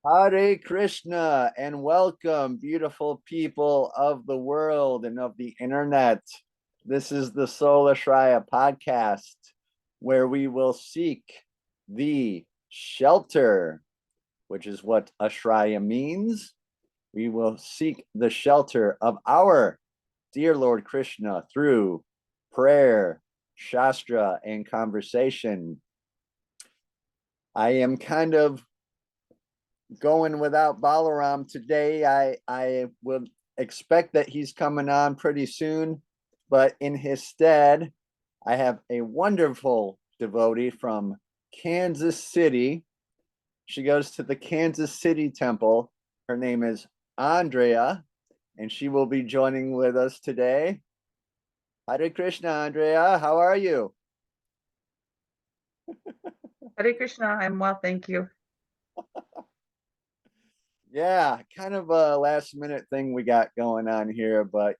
Hare Krishna and welcome, beautiful people of the world and of the internet. This is the Soul Ashraya podcast where we will seek the shelter, which is what Ashraya means. We will seek the shelter of our dear Lord Krishna through prayer, shastra, and conversation. I am kind of going without Balaram today. I would expect that he's coming on pretty soon, but in his stead, I have a wonderful devotee from Kansas City. She goes to the Kansas City temple. Her name is Andrea, and she will be joining with us today. Hare Krishna, Andrea. How are you? Hare Krishna, I'm well, thank you. Yeah, kind of a last minute thing we got going on here, but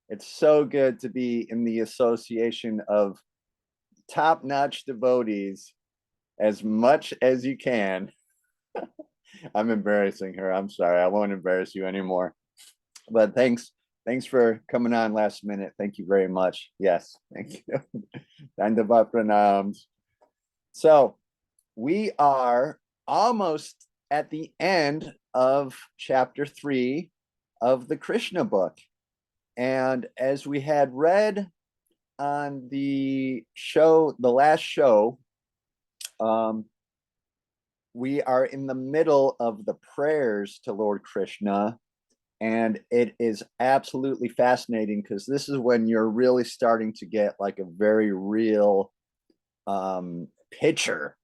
it's so good to be in the association of top-notch devotees as much as you can. I'm embarrassing her. I'm sorry. I won't embarrass you anymore. But thanks for coming on last minute. Thank you very much. Yes, thank you. Dandava pranams. So we are almost at the end of chapter 3 of the Krishna book. And as we had read on the last show, we are in the middle of the prayers to Lord Krishna. And it is absolutely fascinating because this is when you're really starting to get like a very real picture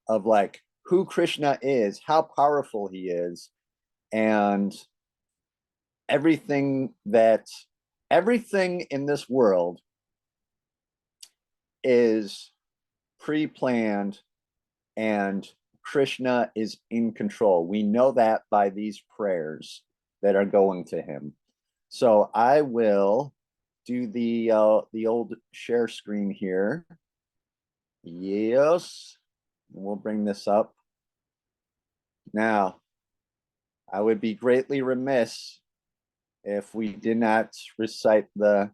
of like who Krishna is, how powerful he is, and everything in this world is pre-planned and Krishna is in control. We know that by these prayers that are going to him. So I will do the old share screen here. Yes, we'll bring this up. Now, I would be greatly remiss if we did not recite the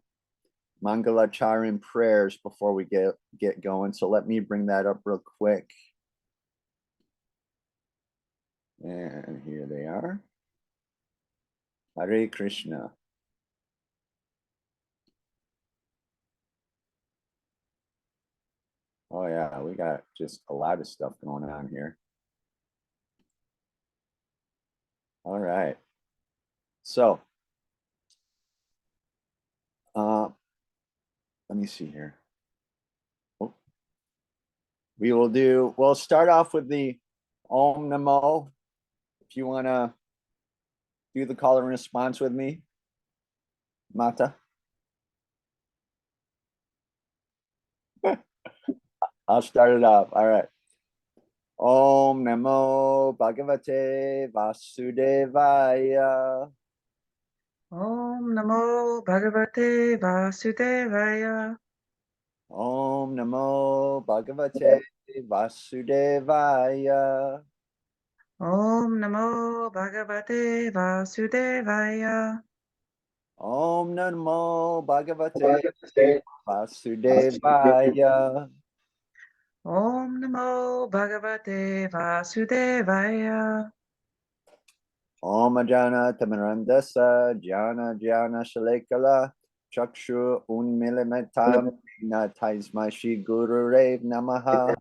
Mangalacharan prayers before we get going. So let me bring that up real quick. And here they are. Hare Krishna. Oh yeah, we got just a lot of stuff going on here. All right. So, let me see here. Oh, we'll start off with the Om Namo. If you want to do the call and response with me, Mata. I'll start it off. All right. Om Namo Bhagavate Vasudevaya. Om Namo Bhagavate Vasudevaya. Om Namo Bhagavate Vasudevaya. Om Namo Bhagavate Vasudevaya. Om Namo Bhagavate Vasudevaya. Om Namo Bhagavate Vasudevaya. Om Ajana Tamarandasa Jana Jana Shalekala Chakshu Unmilimetam Taisma Shri Guru Rev Namaha.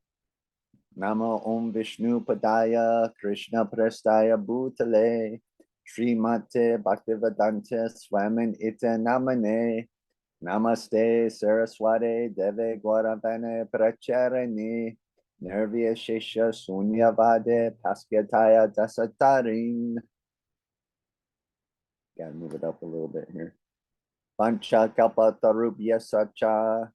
Namo Om Vishnu Padaya Krishna Prestaya Bhutale Srimate Bhaktivedanta Swamin Ita Namane Namaste Saraswate Deve Gauravane Pracharani Nirvya Shesha Sunyavade Paskataya Dasatarin. Gotta move it up a little bit here. Pancha Kalpa Tarubhya Sacha.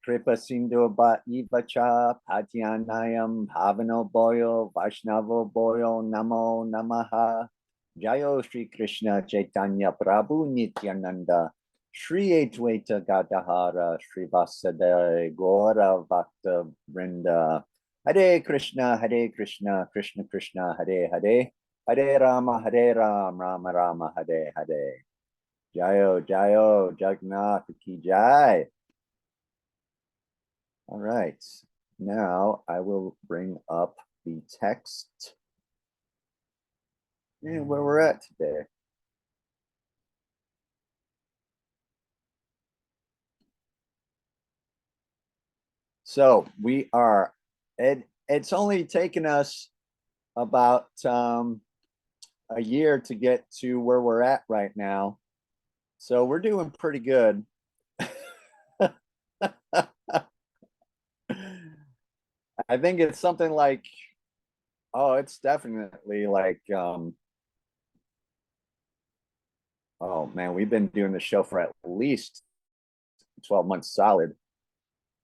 Kripa Sindhu Ivacha Patyanayam Bhavano Boyo Vaishnavo Boyo Namo Namaha. Jayo Shri Krishna Chaitanya Prabhu Nityananda Shri Advaita Gadahara Shri Vasudeva Gora Bhakta Vrinda. Hare Krishna, Krishna Krishna, Hare Hare, Hare Rama, Rama Rama, Hare Hare. Jayo, Jayo, Jagannath Ki Jai. All right, now I will bring up the text and where we're at today. So we are, it's only taken us about a year to get to where we're at right now. So we're doing pretty good. I think it's something like, oh, it's definitely like, oh man, we've been doing the show for at least 12 months solid.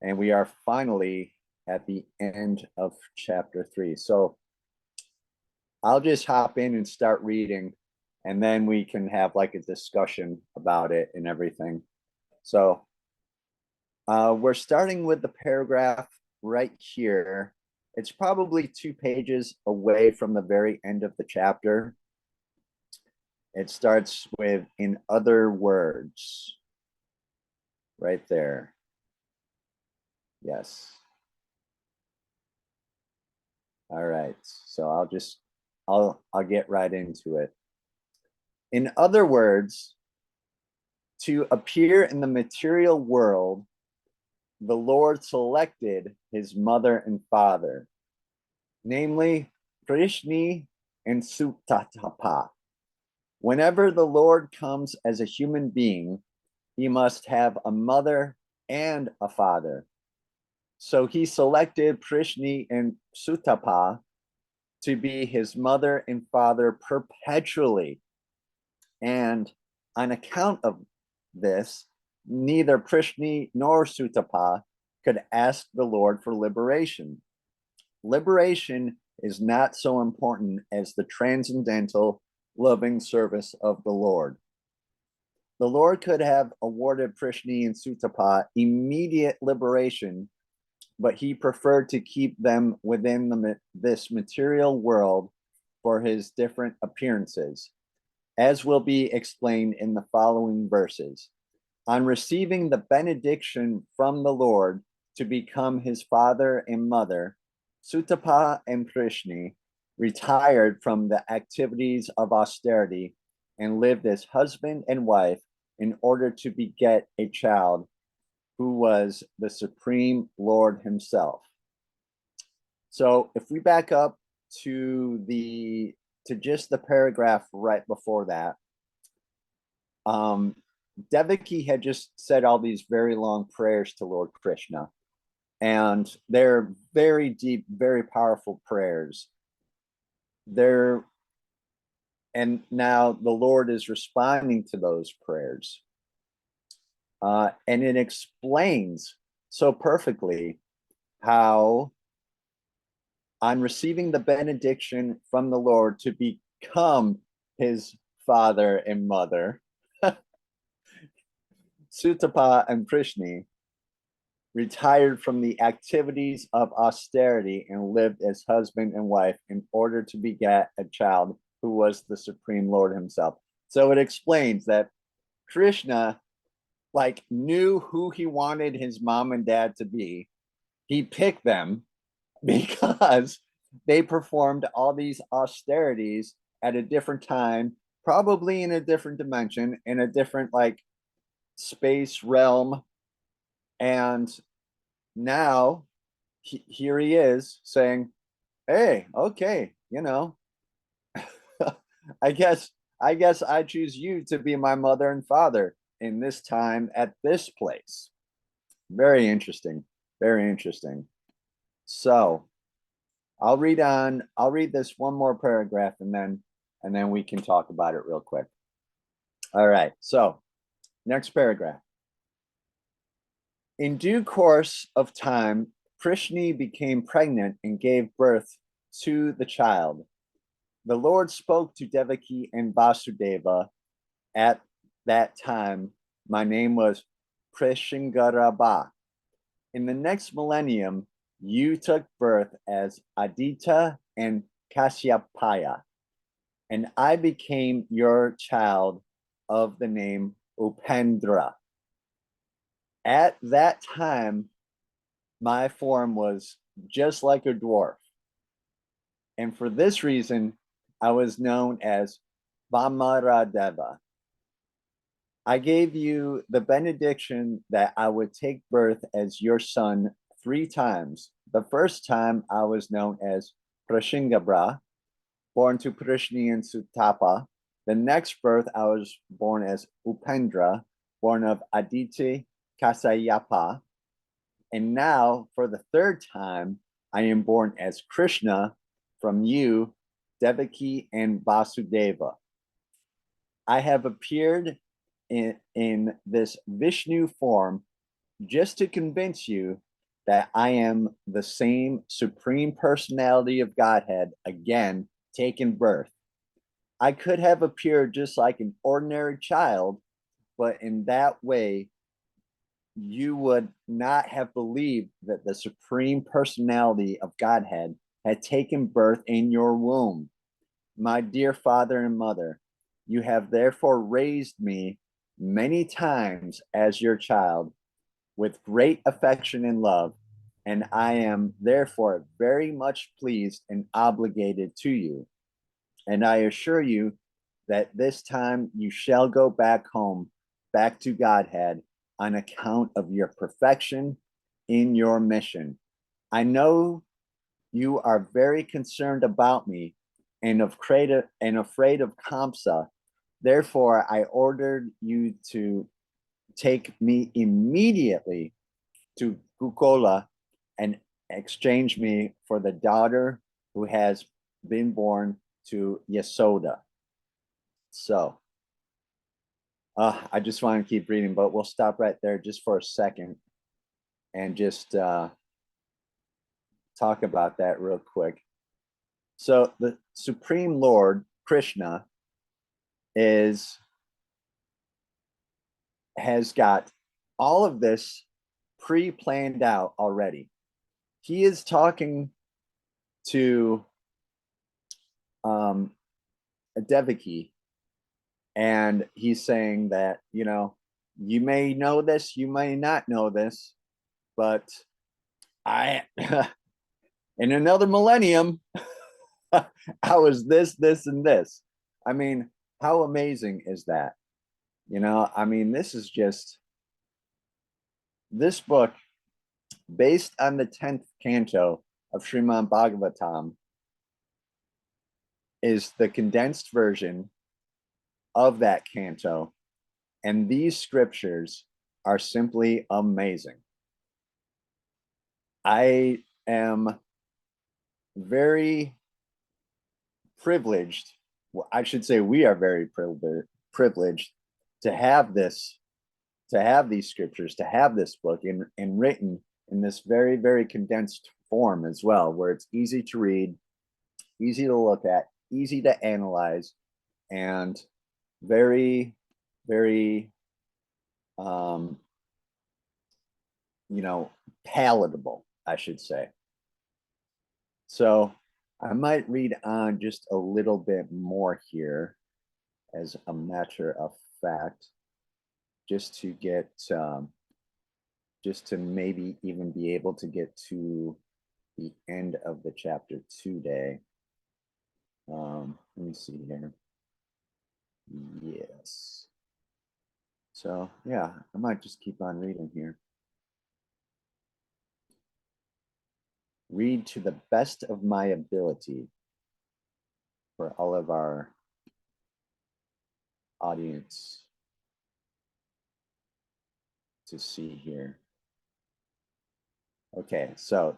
And we are finally at the end of chapter 3. So I'll just hop in and start reading, and then we can have like a discussion about it and everything. So we're starting with the paragraph right here. It's probably 2 pages away from the very end of the chapter. It starts with, in other words, right there. Yes. All right. So I'll get right into it. In other words, to appear in the material world, the Lord selected his mother and father, namely Krishna and Sutatapa. Whenever the Lord comes as a human being, he must have a mother and a father. So he selected Krishna and Sutapa to be his mother and father perpetually. And on account of this, neither Krishna nor Sutapa could ask the Lord for liberation. Liberation is not so important as the transcendental loving service of the Lord. The Lord could have awarded Krishna and Sutapa immediate liberation, but he preferred to keep them within this material world for his different appearances, as will be explained in the following verses. On receiving the benediction from the Lord to become his father and mother, Sutapa and Krishna retired from the activities of austerity and lived as husband and wife in order to beget a child who was the Supreme Lord himself. So if we back up to just the paragraph right before that, Devaki had just said all these very long prayers to Lord Krishna, and they're very deep, very powerful prayers. And now the Lord is responding to those prayers. And it explains so perfectly how, on receiving the benediction from the Lord to become his father and mother, Sutapa and Krishna retired from the activities of austerity and lived as husband and wife in order to beget a child who was the Supreme Lord himself. So it explains that Krishna knew who he wanted his mom and dad to be. He picked them because they performed all these austerities at a different time, probably in a different dimension, in a different space realm. And now here he is saying, hey, okay, I guess I choose you to be my mother and father in this time at this place. Very interesting. Very interesting. So I'll read this one more paragraph and then we can talk about it real quick. All right. So next paragraph. In due course of time, Krishna became pregnant and gave birth to the child. The Lord spoke to Devaki and Vasudeva at that time My name was Krishingarabha. In the next millennium, you took birth as Aditya and Kashyapaya, and I became your child of the name Upendra. At that time, my form was just like a dwarf. And for this reason, I was known as Vamaradeva. I gave you the benediction that I would take birth as your son 3 times. The first time I was known as Prashingabra, born to Prishni and Sutapa. The next birth I was born as Upendra, born of Aditi Kasayapa. And now for the third time, I am born as Krishna from you, Devaki and Vasudeva. I have appeared in this Vishnu form just to convince you that I am the same Supreme Personality of Godhead again, taken birth. I could have appeared just like an ordinary child, but in that way, you would not have believed that the Supreme Personality of Godhead had taken birth in your womb. My dear father and mother, you have therefore raised me many times as your child with great affection and love, and I am therefore very much pleased and obligated to you. And I assure you that this time you shall go back home, back to Godhead, on account of your perfection in your mission. I know you are very concerned about me and afraid of Kamsa. Therefore, I ordered you to take me immediately to Gukola and exchange me for the daughter who has been born to Yasoda. So, I just want to keep reading, but we'll stop right there just for a second and just talk about that real quick. So the Supreme Lord, Krishna, has got all of this pre-planned out already. He is talking to Devaki, and he's saying that, you may know this, you may not know this, but I, in another millennium, I was this, and this. I mean, how amazing is that? This is just, this book, based on the 10th canto of Srimad Bhagavatam, is the condensed version of that canto. And these scriptures are simply amazing. I am very privileged. Well, I should say we are very privileged to have this, to have these scriptures, to have this book in written in this very, very condensed form as well, where it's easy to read, easy to look at, easy to analyze, and very, very, palatable, I should say. So I might read on just a little bit more here as a matter of fact, just to get, just to maybe even be able to get to the end of the chapter today. Let me see here. Yes. So yeah, I might just keep on reading here. Read to the best of my ability for all of our audience to see here. Okay, so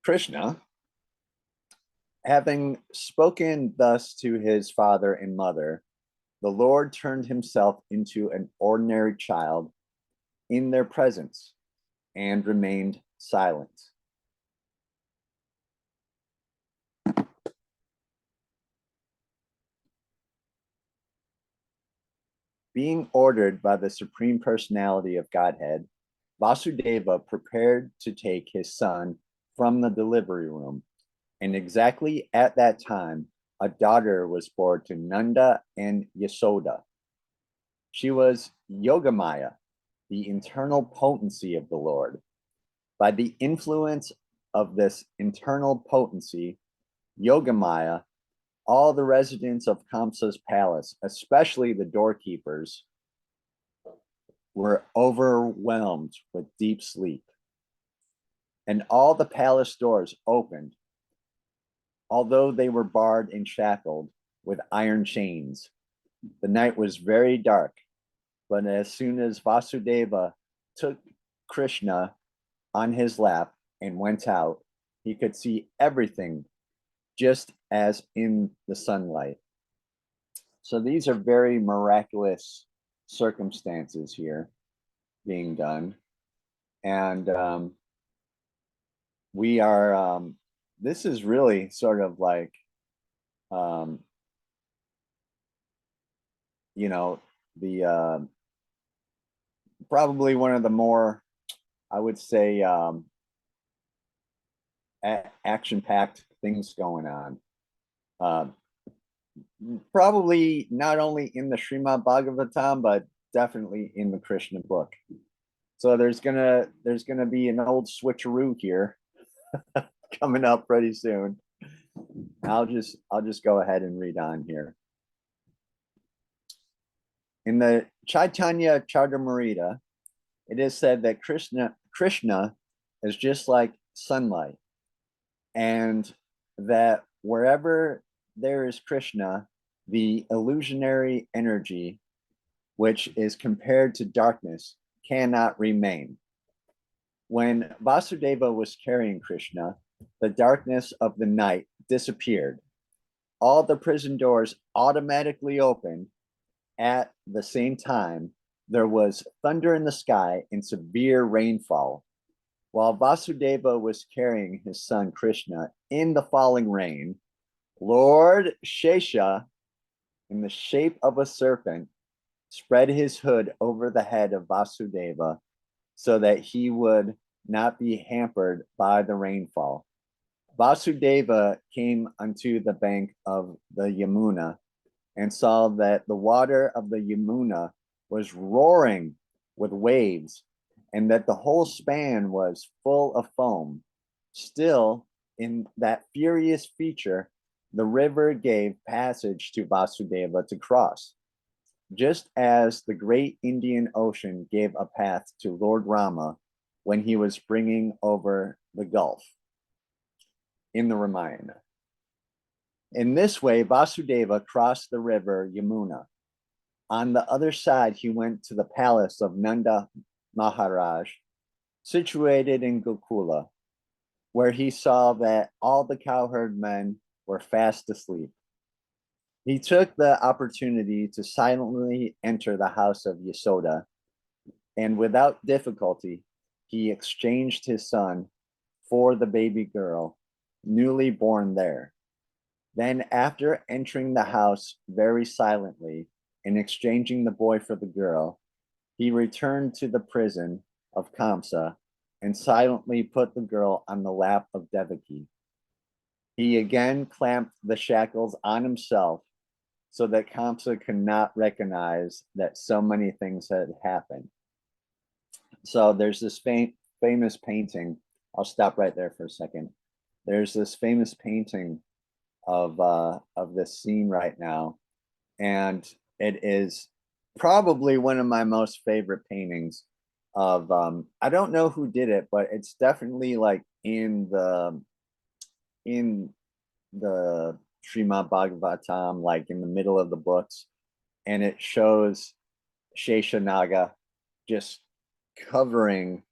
Krishna, having spoken thus to his father and mother, the Lord turned himself into an ordinary child in their presence and remained silent. Being ordered by the Supreme Personality of Godhead, Vasudeva prepared to take his son from the delivery room. And exactly at that time, a daughter was born to Nanda and Yasoda. She was Yogamaya, the internal potency of the Lord. By the influence of this internal potency, Yogamaya, all the residents of Kamsa's palace, especially the doorkeepers, were overwhelmed with deep sleep. And all the palace doors opened, although they were barred and shackled with iron chains. The night was very dark, but as soon as Vasudeva took Krishna on his lap and went out, he could see everything just as in the sunlight. So these are very miraculous circumstances here being done. And we are, this is really sort of like, you know, the probably one of the more, I would say, action-packed things going on. Probably not only in the Srimad Bhagavatam, but definitely in the Krishna book. So there's gonna be an old switcheroo here coming up pretty soon. I'll just go ahead and read on here. In the Chaitanya Charitamrita, it is said that Krishna is just like sunlight, and that wherever there is Krishna, the illusionary energy, which is compared to darkness, cannot remain. When Vasudeva was carrying Krishna, the darkness of the night disappeared. All the prison doors automatically opened. At the same time, there was thunder in the sky and severe rainfall. While Vasudeva was carrying his son Krishna in the falling rain, Lord Sesha, in the shape of a serpent, spread his hood over the head of Vasudeva so that he would not be hampered by the rainfall. Vasudeva came unto the bank of the Yamuna and saw that the water of the Yamuna was roaring with waves and that the whole span was full of foam. Still, in that furious feature, the river gave passage to Vasudeva to cross, just as the great Indian Ocean gave a path to Lord Rama when he was bringing over the Gulf in the Ramayana. In this way, Vasudeva crossed the river Yamuna. On the other side, he went to the palace of Nanda Maharaj, situated in Gokula, where he saw that all the cowherd men were fast asleep. He took the opportunity to silently enter the house of Yasoda, and without difficulty, he exchanged his son for the baby girl, newly born there. Then, after entering the house very silently and exchanging the boy for the girl, he returned to the prison of Kamsa and silently put the girl on the lap of Devaki. He again clamped the shackles on himself so that Kamsa could not recognize that so many things had happened. So there's this famous painting. I'll stop right there for a second. There's this famous painting of this scene right now, and it is probably one of my most favorite paintings of I don't know who did it, but it's definitely like in the Srimad Bhagavatam, like in the middle of the books, and it shows Sheshanaga just covering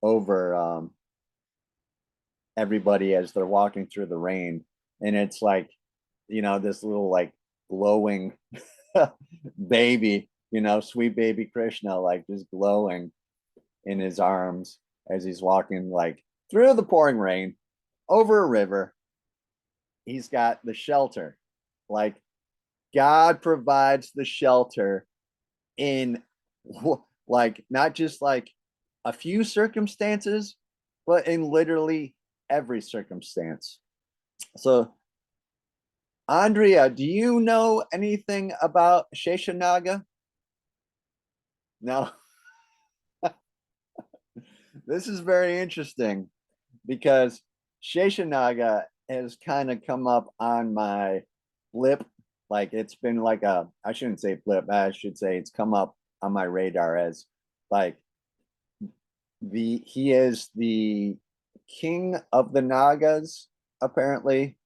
over everybody as they're walking through the rain, and it's like, you know, this little like glowing baby, you know, sweet baby Krishna, like just glowing in his arms as he's walking like through the pouring rain over a river. He's got the shelter, like God provides the shelter in like not just like a few circumstances, but in literally every circumstance. So, Andrea, do you know anything about Sheshanaga? No. This is very interesting because Sheshanaga has kind of come up on my blip. Like it's been like I shouldn't say blip, I should say it's come up on my radar as like he is the king of the Nagas, apparently.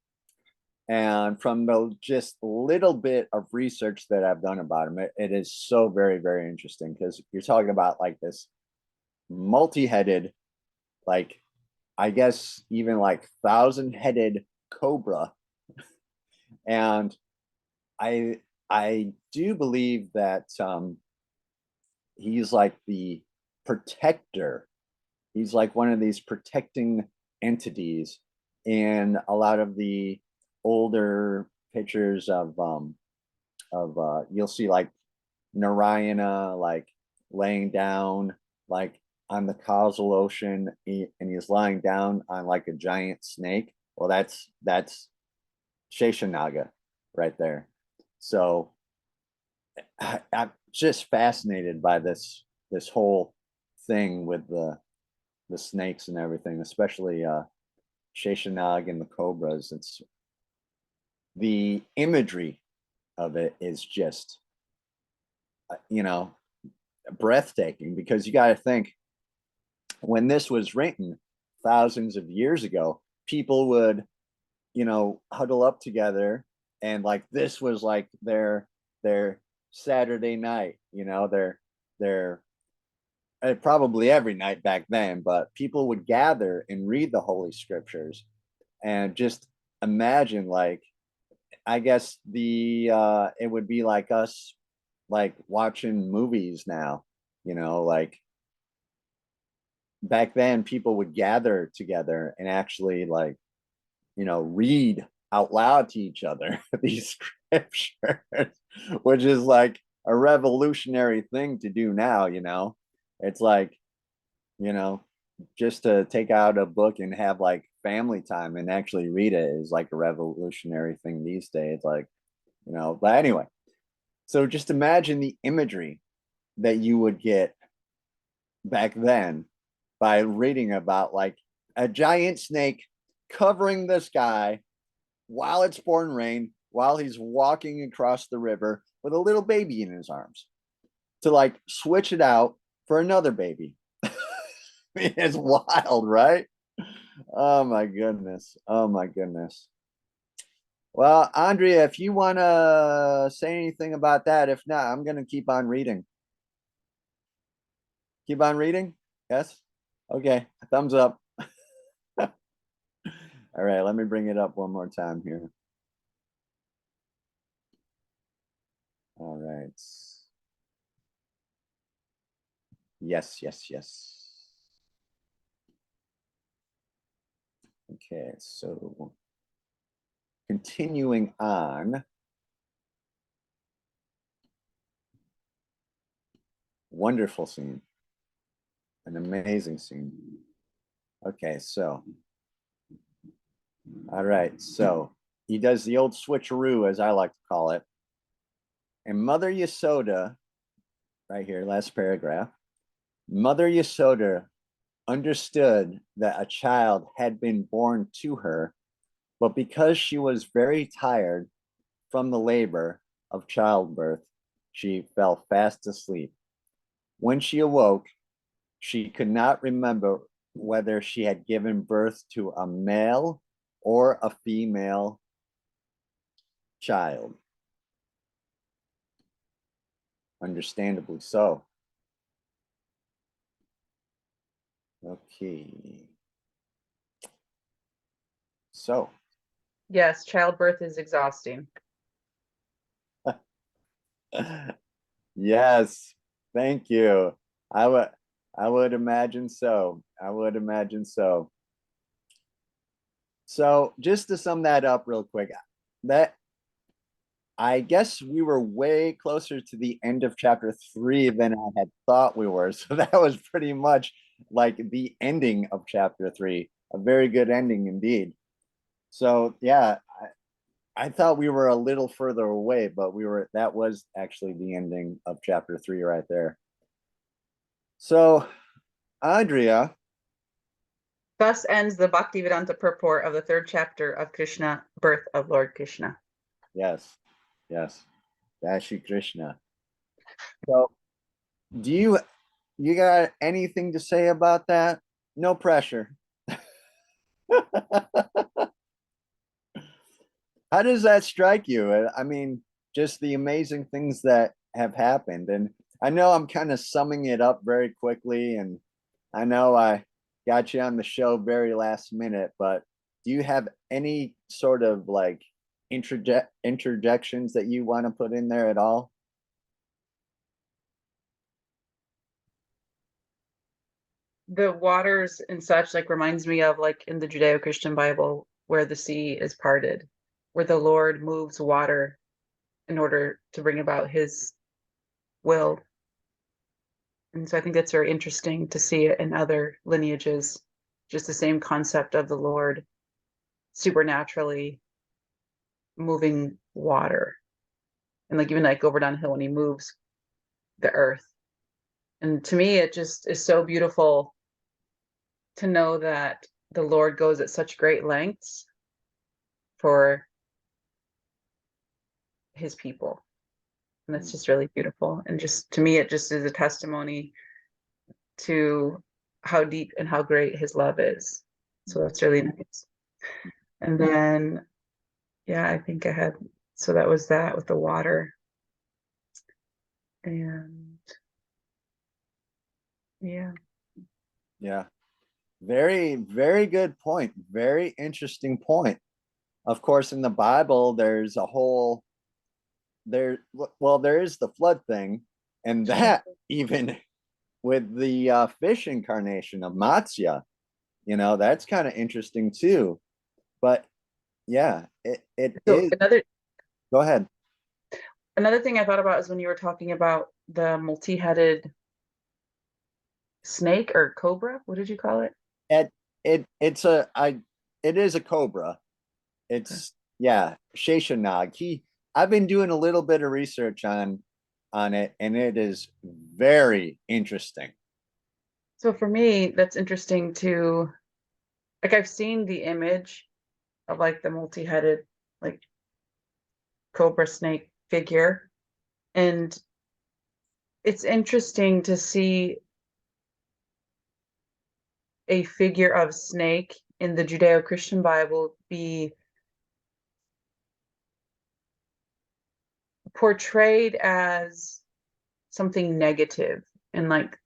And from the just little bit of research that I've done about him, it is so very, very interesting because you're talking about like this multi-headed, like I guess even like 1,000-headed cobra. And I do believe that he's like the protector. He's like one of these protecting entities in a lot of the older pictures of you'll see like Narayana like laying down like on the causal ocean, and he's lying down on like a giant snake. Well, that's Sheshanaga right there. So I'm just fascinated by this whole thing with the snakes and everything, especially Sheshanag and the cobras. It's the imagery of it is just you know breathtaking because you got to think when this was written thousands of years ago, people would huddle up together, and like this was like their Saturday night, their probably every night back then, but people would gather and read the holy scriptures. And just imagine, like, I guess it would be like us like watching movies now, like back then people would gather together and actually like read out loud to each other these scriptures, which is like a revolutionary thing to do now. It's like, you know, just to take out a book and have like family time and actually read it is like a revolutionary thing these days. Like, but anyway, so just imagine the imagery that you would get back then by reading about like a giant snake covering this guy while it's pouring rain, while he's walking across the river with a little baby in his arms, to like switch it out for another baby. It's wild, right? Oh my goodness. Oh my goodness. Well, Andrea, if you want to say anything about that, if not, I'm going to keep on reading. Keep on reading? Yes? Okay. Thumbs up. All right. Let me bring it up one more time here. All right. Yes, yes, yes. Okay. So continuing on. Wonderful scene. An amazing scene. Okay, so all right, so he does the old switcheroo, as I like to call it. And Mother Yasoda, right here, last paragraph, Mother Yasoda understood that a child had been born to her, but because she was very tired from the labor of childbirth, she fell fast asleep. When she awoke, she could not remember whether she had given birth to a male or a female child. Understandably so. Okay. So, Yes, childbirth is exhausting. yes, thank you. I would imagine so. I would imagine so. So, just to sum that up real quick, that I guess we were way closer to the end of chapter 3 than I had thought we were. So that was pretty much like the ending of chapter 3. A very good ending indeed. So yeah, I thought we were a little further away, but that was actually the ending of chapter 3 right there. So, Andrea, Thus ends the Bhaktivedanta purport of the third chapter of Krishna, Birth of Lord Krishna. yes, yes, Dashi Krishna. So, do you got anything to say about that? No pressure. How does that strike you? I mean, just the amazing things that have happened. And I know I'm kind of summing it up very quickly, and I know I got you on the show very last minute, but do you have any sort of like interjections that you want to put in there at all? The waters and such like reminds me of like in the Judeo-Christian Bible where the sea is parted, where the Lord moves water in order to bring about his will. And so I think that's very interesting to see it in other lineages, just the same concept of the Lord supernaturally moving water. And like even like over downhill when he moves the earth. And to me, it just is so beautiful to know that the Lord goes at such great lengths for his people. And that's just really beautiful. And just to me, it just is a testimony to how deep and how great his love is. So that's really nice. And then, yeah, I think I had, so that was that with the water. And yeah. Yeah. Very, very good point. Very interesting point. Of course, in the Bible, there's a whole there well, there is the flood thing, and that even with the fish incarnation of Matsya, that's kind of interesting too. But yeah, it So is. Go ahead. another thing I thought about is when you were talking about the multi-headed snake or cobra. What did you call it? It is a cobra. Okay. It's yeah, Sheshanag. I've been doing a little bit of research on it, and it is very interesting. So for me, that's interesting too. Like I've seen the image of like the multi-headed like cobra snake figure, and it's interesting to see a figure of snake in the Judeo-Christian Bible be portrayed as something negative, and like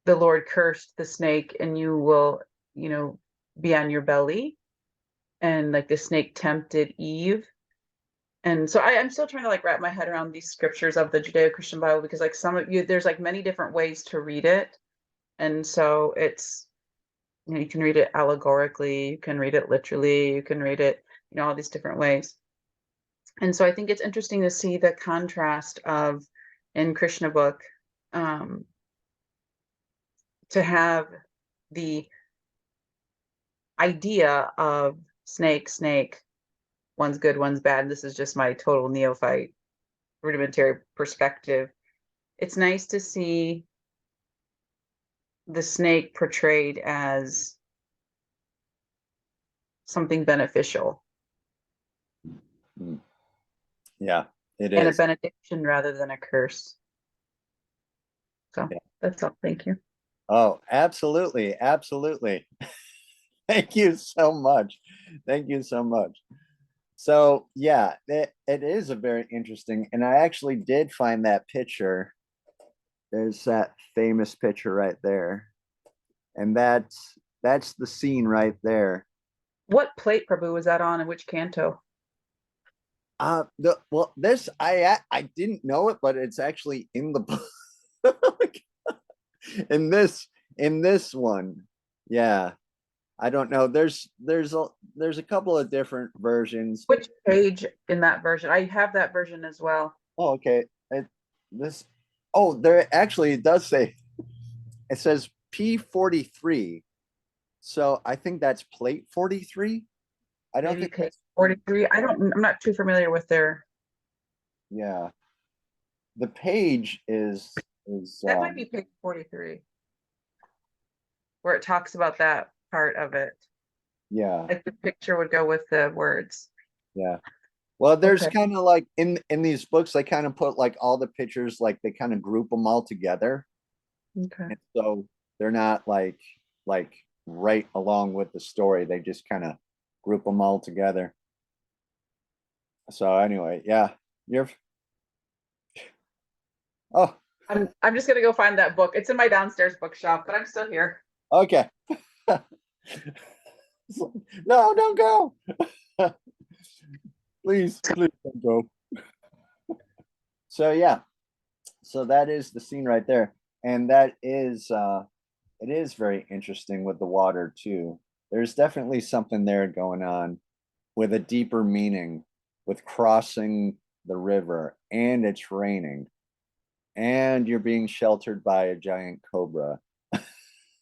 the Lord cursed the snake and you will, be on your belly, and like the snake tempted Eve. And so I'm still trying to like wrap my head around these scriptures of the Judeo-Christian Bible, because like some of you, there's like many different ways to read it. And so it's, you can read it allegorically, you can read it literally, you can read it, all these different ways. And so I think it's interesting to see the contrast of in Krishna book, um, to have the idea of snake, one's good, one's bad. This is just my total neophyte rudimentary perspective. It's nice to see the snake portrayed as something beneficial Mm. Yeah, it and a is. benediction rather than a curse. So Yeah. that's all. Thank you. Oh, absolutely, absolutely. Thank you so much. Thank you so much. So yeah, it is a very interesting, and I actually did find that picture. There's that famous picture right there, and that's the scene right there. What plate, Prabhu, was that on, and which canto? This I didn't know it, but it's actually in the book. in this one. Yeah. I don't know. There's a couple of different versions. Which page in that version? I have that version as well. Oh, okay. This oh, there actually it does say it says P43. So I think that's plate 43. I don't Maybe think page that's 43. I'm not too familiar with their, yeah. The page is that might be page 43, where it talks about that part of it. yeah, Like the picture would go with the words. yeah. Well, there's Okay. kind of like in these books, they kind of put like all the pictures, like they kind of group them all together. Okay. And so they're not like right along with the story. They just kind of group them all together. So anyway, yeah. You're oh, I'm just gonna go find that book. It's in my downstairs bookshelf, but I'm still here. okay. No, don't go. Please don't go. So yeah, so that is the scene right there. And that is it is very interesting with the water too. There's definitely something there going on with a deeper meaning with crossing the river and it's raining and you're being sheltered by a giant cobra.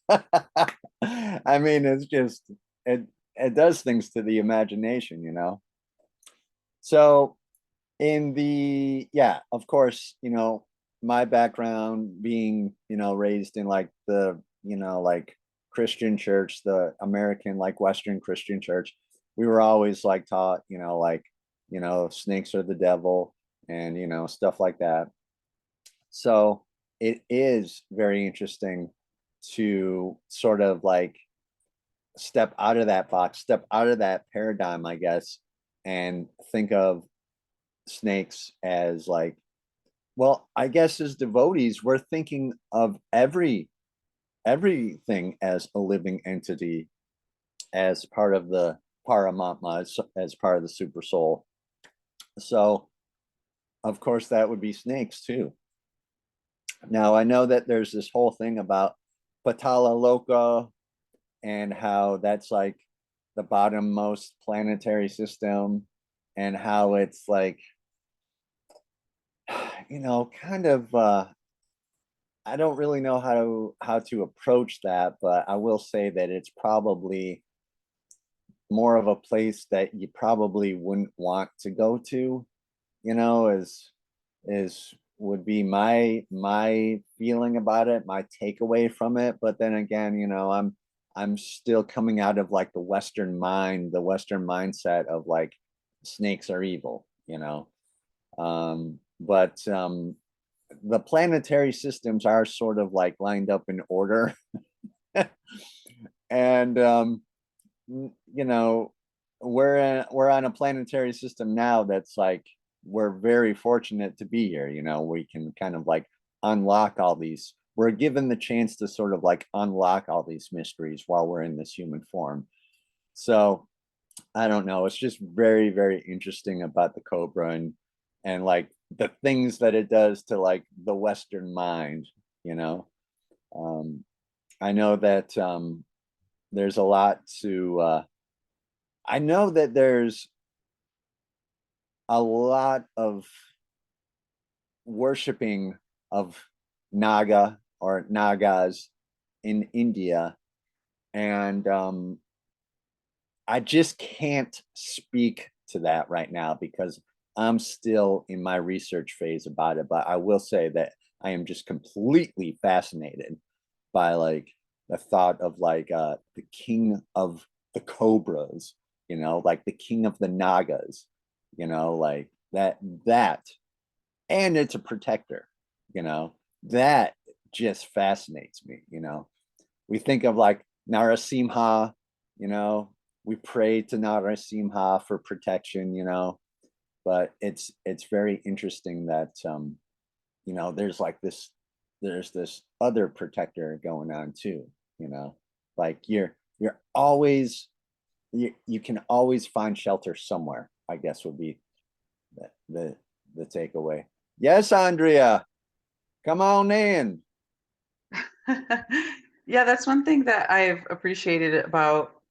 I mean, it's just it does things to the imagination, you know. So in the yeah, of course, you know, my background being, you know, raised in like the, you know, like Christian church, the American like Western Christian church, we were always like taught, like, snakes are the devil and, stuff like that. So it is very interesting to sort of like step out of that box, step out of that paradigm, I guess, and think of snakes as like, well, I guess as devotees, we're thinking of everything as a living entity, as part of the Paramatma, as part of the super soul. So, of course, that would be snakes too. Now, I know that there's this whole thing about Patala Loka and how that's like the bottommost planetary system and how it's like, kind of I don't really know how to approach that, but I will say that it's probably more of a place that you probably wouldn't want to go to, is would be my feeling about it, my takeaway from it. But then again, I'm still coming out of like the Western mindset of like snakes are evil. But the planetary systems are sort of like lined up in order. And you know we're on a planetary system now that's like we're very fortunate to be here. We can kind of like unlock all these, we're given the chance to sort of like unlock all these mysteries while we're in this human form. So I don't know, it's just very very interesting about the cobra and like the things that it does to like the Western mind. you know um I know that there's a lot to I know that there's a lot of worshiping of Naga or Nagas in India. And I just can't speak to that right now because I'm still in my research phase about it. But I will say that I am just completely fascinated by like the thought of like the king of the cobras, like the king of the Nagas, like that and it's a protector, you know that just fascinates me. We think of like Narasimha, you know we pray to Narasimha for protection, but it's very interesting that there's like this other protector going on too. Like you're always you can always find shelter somewhere, I guess would be the the takeaway. Yes, Andrea, come on in. Yeah, that's one thing that I've appreciated about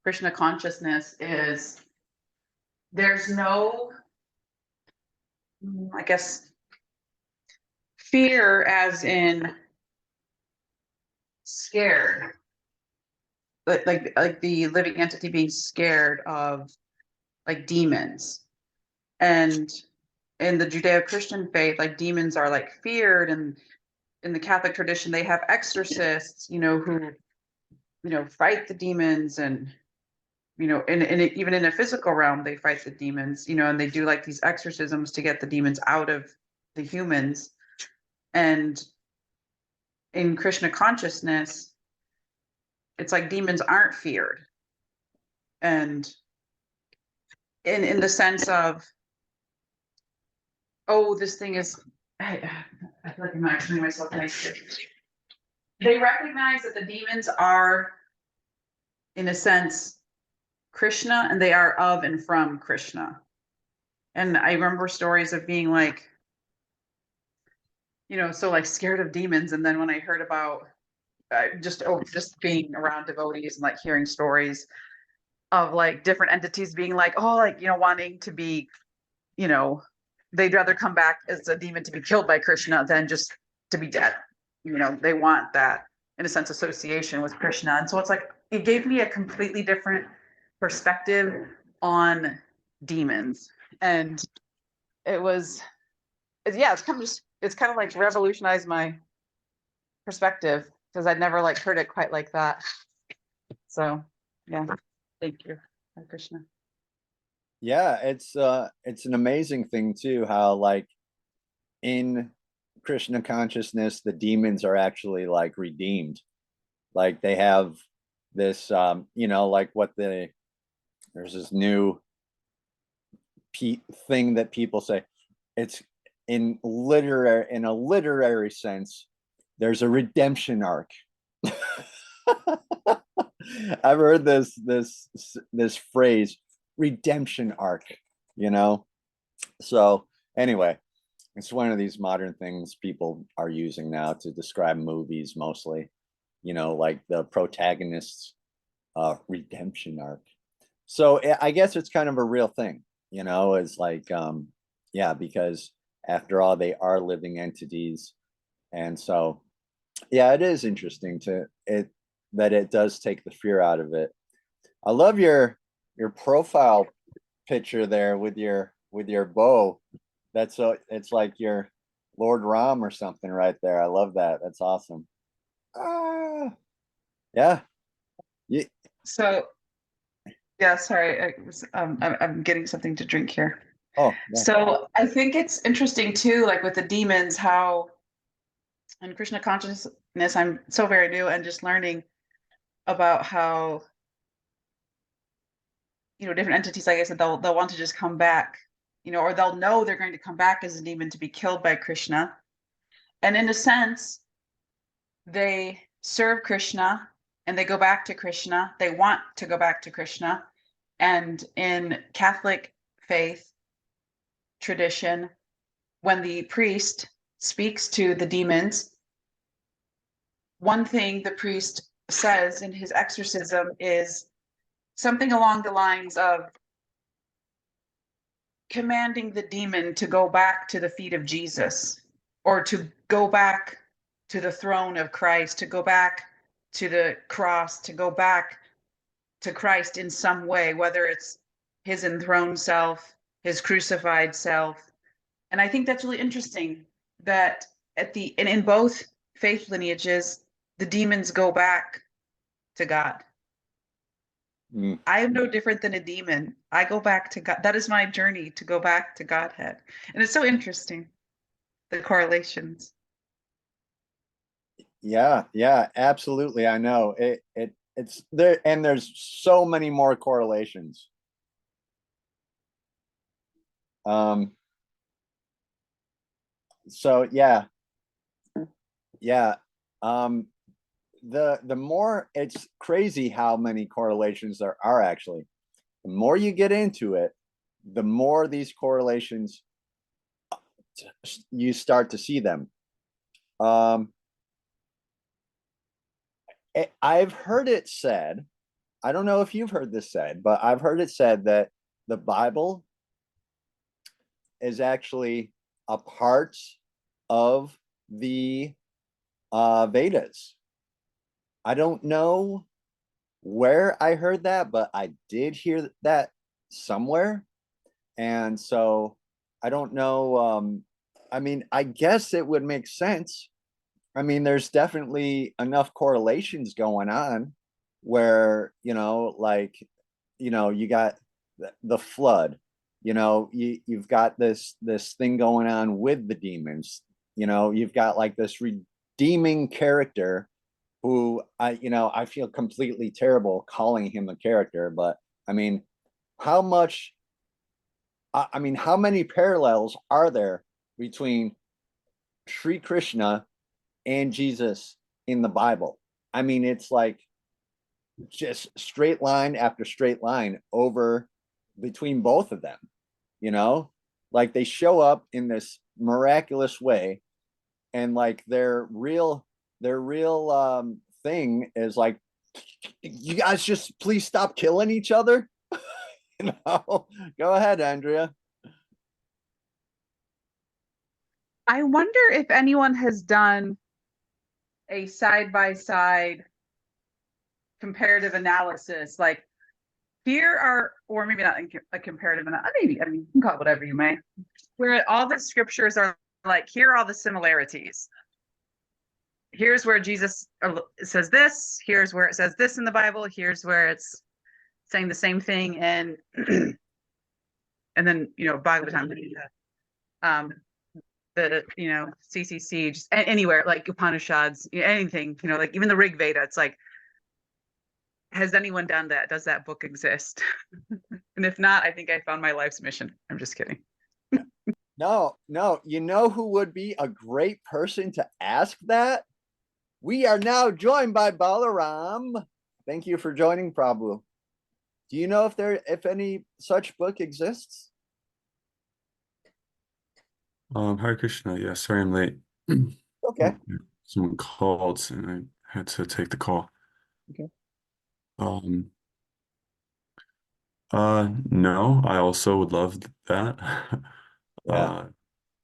Krishna consciousness is there's no, I guess, fear as in scared, like the living entity being scared of like demons. And in the Judeo-Christian faith, like demons are like feared, and in the Catholic tradition, they have exorcists, who, fight the demons, and even in a physical realm, they fight the demons, and they do like these exorcisms to get the demons out of the humans. And in Krishna consciousness, it's like demons aren't feared. And in the sense of, oh, this thing is, I feel like I'm not explaining myself nicely. They recognize that the demons are, in a sense, Krishna, and they are of and from Krishna. And I remember stories of being like, so like scared of demons. And then when I heard about just being around devotees and like hearing stories of like different entities being like, oh, like, wanting to be, they'd rather come back as a demon to be killed by Krishna than just to be dead. They want that, in a sense, association with Krishna. And so it's like, it gave me a completely different perspective on demons. And it was, yeah, it's kind of like revolutionized my perspective, because I'd never like heard it quite like that. So yeah, thank you, Hare Krishna. Yeah, it's an amazing thing too, how like in Krishna consciousness, the demons are actually like redeemed. Like they have this like there's this new thing that people say. It's in a literary sense, there's a redemption arc. I've heard this phrase, redemption arc, so anyway, it's one of these modern things people are using now to describe movies mostly, like the protagonist's redemption arc. So I guess it's kind of a real thing, it's like yeah, because after all, they are living entities. And so yeah, it is interesting that it does take the fear out of it. I love your profile picture there with your bow. It's like your Lord Ram or something right there. I love that. That's awesome. Ah, yeah. Yeah. So yeah, sorry, I'm getting something to drink here. Oh, yeah. So I think it's interesting too, like with the demons, how in Krishna consciousness, I'm so very new and just learning about how, different entities, like I said, they'll want to just come back, or they'll know they're going to come back as a demon to be killed by Krishna. And in a sense, they serve Krishna and they go back to Krishna. They want to go back to Krishna. And in Catholic faith tradition, when the priest speaks to the demons, one thing the priest says in his exorcism is something along the lines of commanding the demon to go back to the feet of Jesus, or to go back to the throne of Christ, to go back to the cross, to go back to Christ in some way, whether it's his enthroned self, his crucified self. And I think that's really interesting that and in both faith lineages, the demons go back to God. Mm. I am no different than a demon. I go back to God. That is my journey, to go back to Godhead. And it's so interesting, the correlations. Yeah, absolutely. I know it's there, and there's so many more correlations. Um, so yeah. Um, the more, it's crazy how many correlations there are actually. The more you get into it, the more these correlations you start to see them. I've heard it said, I don't know if you've heard this said, but I've heard it said that the Bible is actually a part of the Vedas. I don't know where I heard that, but I did hear that somewhere. And so I don't know. I mean, I guess it would make sense. I mean, there's definitely enough correlations going on where, like, you got the flood, you've got this thing going on with the demons, you've got like this redeeming character who I feel completely terrible calling him a character, but I mean, how much, I mean, how many parallels are there between Sri Krishna and Jesus in the Bible? I mean, it's like just straight line after straight line over between both of them, you know? Like they show up in this miraculous way, and like their real thing is like, you guys just please stop killing each other. Go ahead, Andrea. I wonder if anyone has done a side by side comparative analysis. Like, here are, or maybe not a comparative analysis, maybe, I mean, you can call it whatever you may, where all the scriptures are like, here are all the similarities. Here's where Jesus says this, here's where it says this in the Bible, here's where it's saying the same thing, and then, Bhagavatam, the, CCC, just anywhere, like Upanishads, anything, like even the Rig Veda, it's like, has anyone done that? Does that book exist? And if not, I think I found my life's mission. I'm just kidding. No, no, you know who would be a great person to ask that? We are now joined by Balaram. Thank you for joining, Prabhu. Do you know if any such book exists? Hare Krishna. Yeah, sorry I'm late. Okay. Someone called and I had to take the call. Okay. Um, no, I also would love that. Yeah.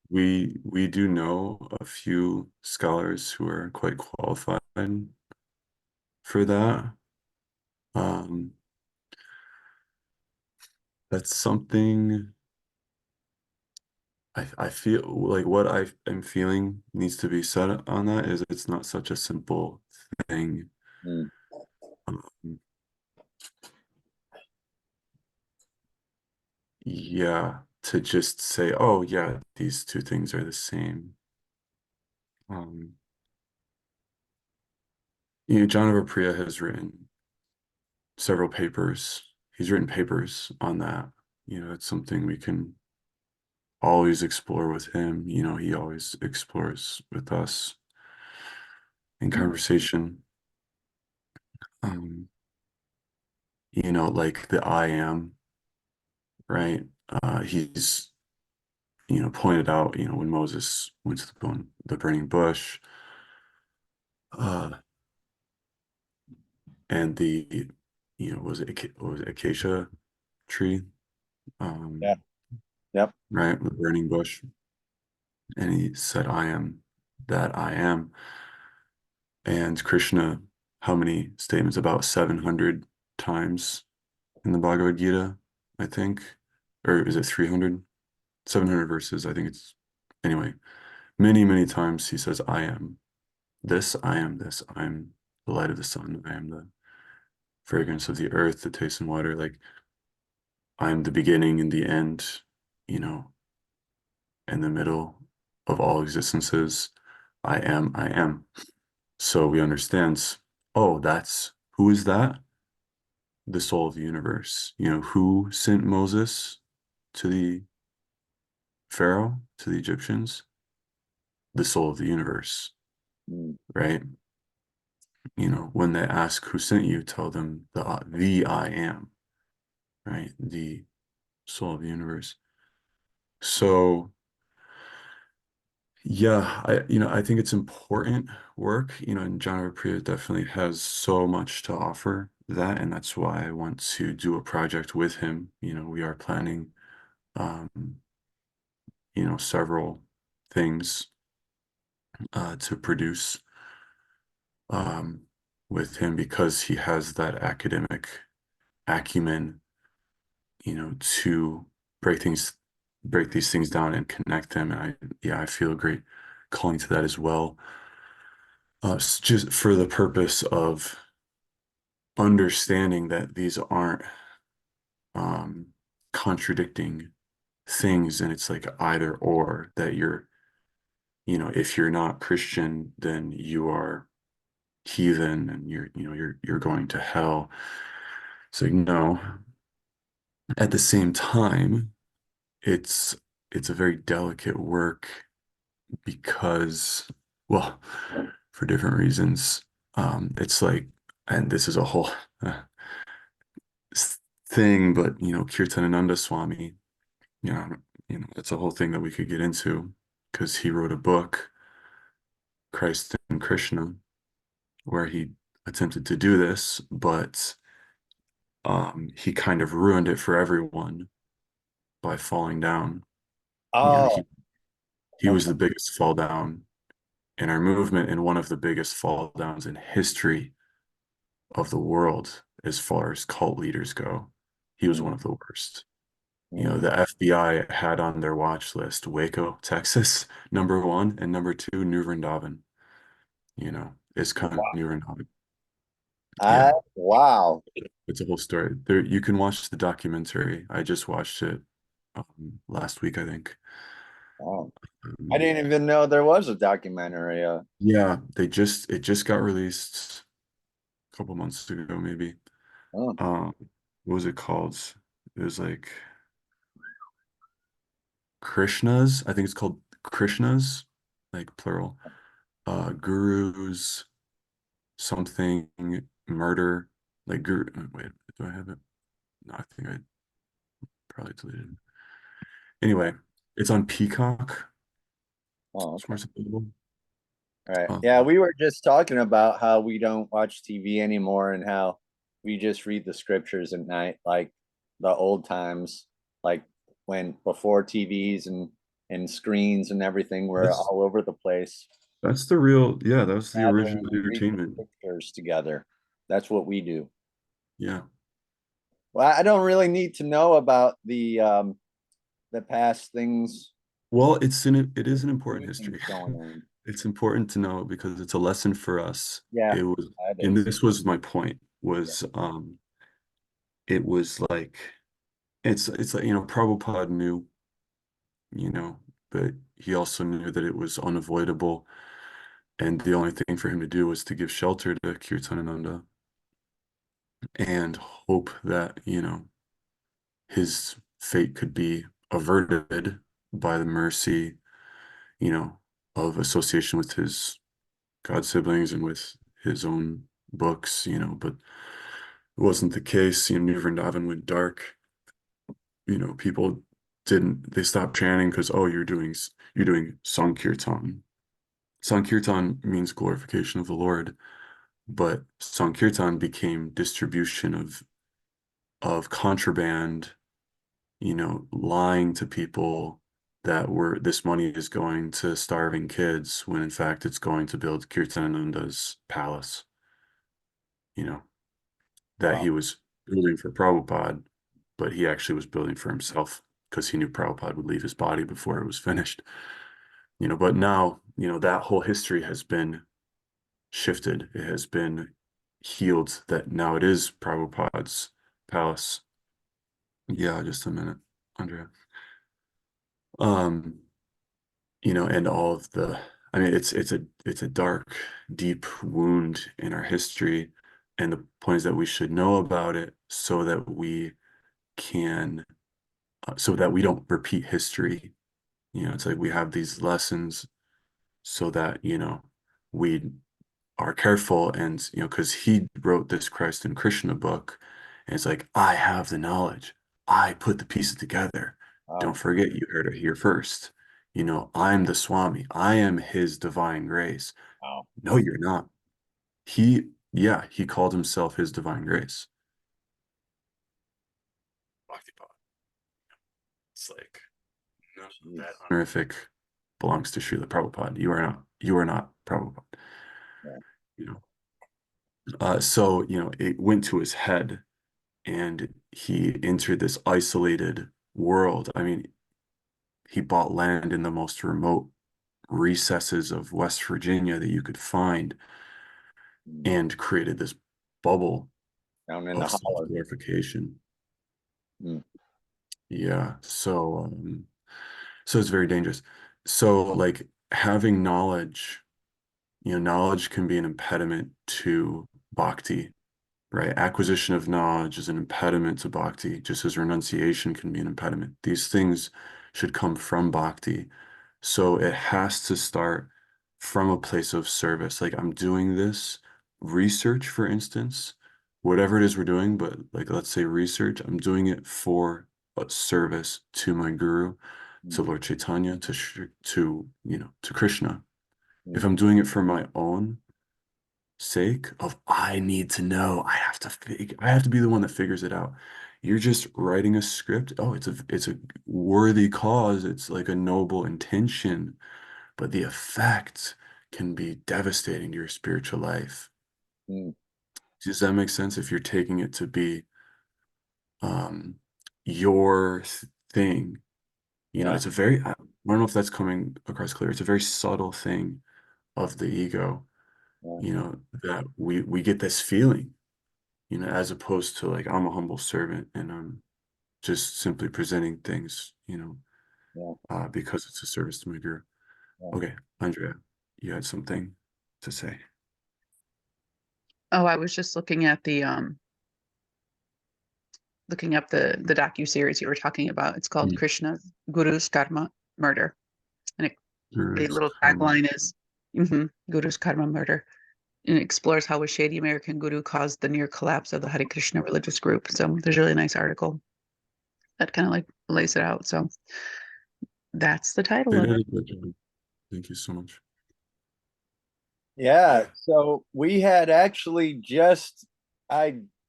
We do know a few scholars who are quite qualified for that. Um, that's something I feel like what I'm feeling needs to be said on that is it's not such a simple thing. Mm. Um, yeah, to just say, oh yeah, these two things are the same. Um, John Priya has written several papers. He's written papers on that. It's something we can always explore with him. He always explores with us in conversation. Um, like the I am, right? He's, pointed out, when Moses went to the burning bush, and the, was it acacia tree? Yeah. Yep. Right, the burning bush. And he said, I am that I am. And Krishna, how many statements? About 700 times in the Bhagavad Gita, I think. Or is it 300? 700 verses, I think it's, anyway. Many, many times he says, I am this, I am this, I'm the light of the sun, I am the fragrance of the earth, the taste and water. Like, I'm the beginning and the end, in the middle of all existences. I am, I am. So we understand, oh, who is that? The soul of the universe. Who sent Moses to the Pharaoh, to the Egyptians? The soul of the universe, Mm. right? When they ask who sent you, tell them the I am, right? The soul of the universe. So yeah, I think it's important work, and John Priya definitely has so much to offer that, and that's why I want to do a project with him. We are planning, um, several things to produce um, with him because he has that academic acumen, to break things, break these things down and connect them. And I feel a great calling to that as well. Just for the purpose of understanding that these aren't um, contradicting things, and it's like either or, that if you're not Christian, then you are heathen and you're going to hell. So no, at the same time, it's it's a very delicate work because, well, for different reasons. It's like, and this is a whole uh, thing, but Kirtanananda Swami, you know, it's a whole thing that we could get into because he wrote a book, Christ and Krishna, where he attempted to do this, but he kind of ruined it for everyone by falling down. You know, Oh, he was okay. the biggest fall down in our movement and one of the biggest fall downs in history of the world as far as cult leaders go. He was one Mm, of the worst. mm. The FBI had on their watch list Waco, Texas, number one, and number two, New Vrindavan, Iskon New Vrindavan. Yeah, Wow. it's a whole story. There, you can watch the documentary. I just watched it last week, I think. Wow. I Um, didn't even know there was a documentary. yeah, it just got released a couple months ago, maybe. Oh, Um, what was it called? It was like Krishnas. I think it's called Krishnas, like plural. Gurus, something, murder, like guru. Wait, do I have it? No, I think I probably deleted it. Anyway, it's on Peacock. oh, It's where okay. it's available. All right. Um, Yeah, we were just talking about how we don't watch TV anymore and how we just read the scriptures at night, like the old times, like when before TVs and screens and everything were that's all over the place. that's the real, yeah, that was the Gather original and read the entertainment. scriptures together. That's what we do. Yeah. Well, I don't really need to know about the past things, Well, it is an important new things history. going on. It's important to know because it's a lesson for us. Yeah, It was, that and is. this was my point, Yeah. was it was like it's like, Prabhupada knew, you know, but he also knew that it was unavoidable. And the only thing for him to do was to give shelter to Kirtanananda and hope that, his fate could be averted by the mercy, you know, of association with his god siblings and with his own books, but it wasn't the case. New Vrindavan went dark. People they stopped chanting because, oh, you're doing Sankirtan. Sankirtan means glorification of the Lord, but Sankirtan became distribution of contraband, lying to people that this money is going to starving kids when in fact it's going to build Kirtananda's palace, you know, that Wow. he was building for Prabhupada, but he actually was building for himself because he knew Prabhupada would leave his body before it was finished. But now, that whole history has been shifted. It has been healed that now it is Prabhupada's palace. Yeah, just a minute, Andrea. Um, and all of I mean, it's a dark, deep wound in our history, and the point is that we should know about it can, so that we don't repeat history. It's like we have these lessons so that, we are careful and, because he wrote this Christ and Krishna book, and it's like, I have the knowledge. I put the pieces together. Don't Wow. forget you heard it here first. I'm the Swami. I am his divine grace. Wow. No, you're not. He Yeah, he called himself his divine grace. Bhakti. It's like none of that Jeez. honorific belongs to Srila Prabhupada. You are not Prabhupada. Yeah. You know. So, it went to his head and he entered this isolated world. I mean, he bought land in the most remote recesses of West Virginia that you could find Mm. and created this bubble Down in the of holler. self-glorification. Mm. Yeah. So it's very dangerous. So like having knowledge, knowledge can be an impediment to bhakti, right? Acquisition of knowledge is an impediment to bhakti, just as renunciation can be an impediment. These things should come from bhakti. So it has to start from a place of service. Like I'm doing this research, for instance, whatever it is we're doing, but like let's say research, I'm doing it for a service to my guru, Mm. to Lord Chaitanya, to Krishna. If Mm. I'm doing it for my own sake of I need to know, I have to be the one that figures it out. You're just writing a script. Oh, it's a worthy cause. It's like a noble intention, but the effect can be devastating to your spiritual life. Mm. Does that make sense? If you're taking it to be um your thing, Yeah. it's a very, I don't know if that's coming across clear. It's a very subtle thing of the ego, Yeah. that we get this feeling, as opposed to like I'm a humble servant and I'm just simply presenting things, Yeah. because it's a service to my guru. Yeah. Okay, Andrea, you had something to say. Oh, I was just looking at the looking up the docu-series you were talking about. It's called Mm. Krishna's Guru's Karma Murder. And the Guru's little karma. tagline is Guru's Karma Murder. And it explores how a shady American guru caused the near collapse of the Hare Krishna religious group. So there's a really nice article that kind of like lays it out. So that's the title They of did it. a good job. Thank you so much. Yeah. So we had actually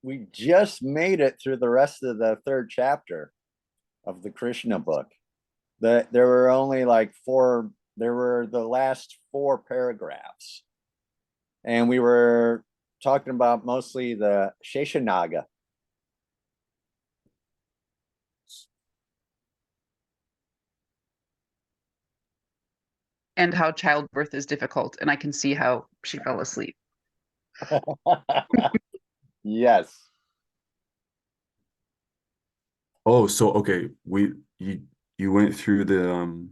we just made it through the rest of the third chapter of the Krishna book. There were only like there were the last four paragraphs. And we were talking about mostly the Sheshanaga. And how childbirth is difficult. And I can see how she fell asleep. Yes. Oh, so okay, you went through the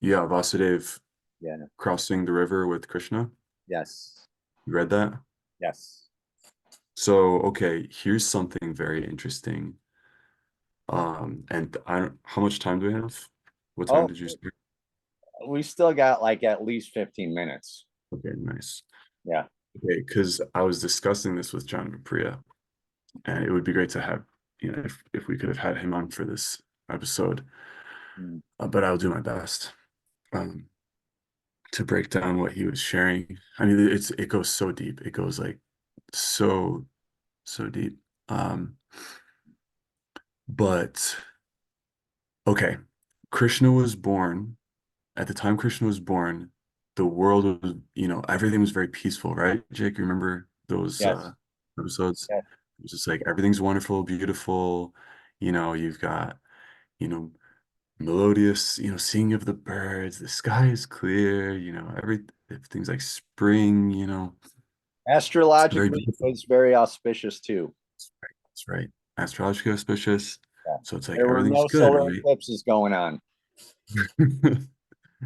yeah, Vasudev Yeah. crossing the river with Krishna. Yes. You read that? Yes. So, okay, here's something very interesting. And I don't, how much time do we have? What time Oh, did you start? we still got like at least 15 minutes. Okay, nice. Yeah. Okay, because I was discussing this with John and Priya, and it would be great to have, if we could have had him on for this episode. Mm. But I'll do my best um, to break down what he was sharing. I mean, it goes so deep. It goes like so, so deep. But okay, Krishna was born. At the time Krishna was born, the world was, everything was very peaceful, right? Jake, you remember those Yes. episodes? Yes. It was just like everything's wonderful, beautiful. You've got, you know, melodious, singing of the birds, the sky is clear, everything's like spring, it's very Astrologically, beautiful. it's very auspicious too. That's right. Astrologically auspicious. Yeah. So it's like There were everything's no good, solar right? eclipses going on.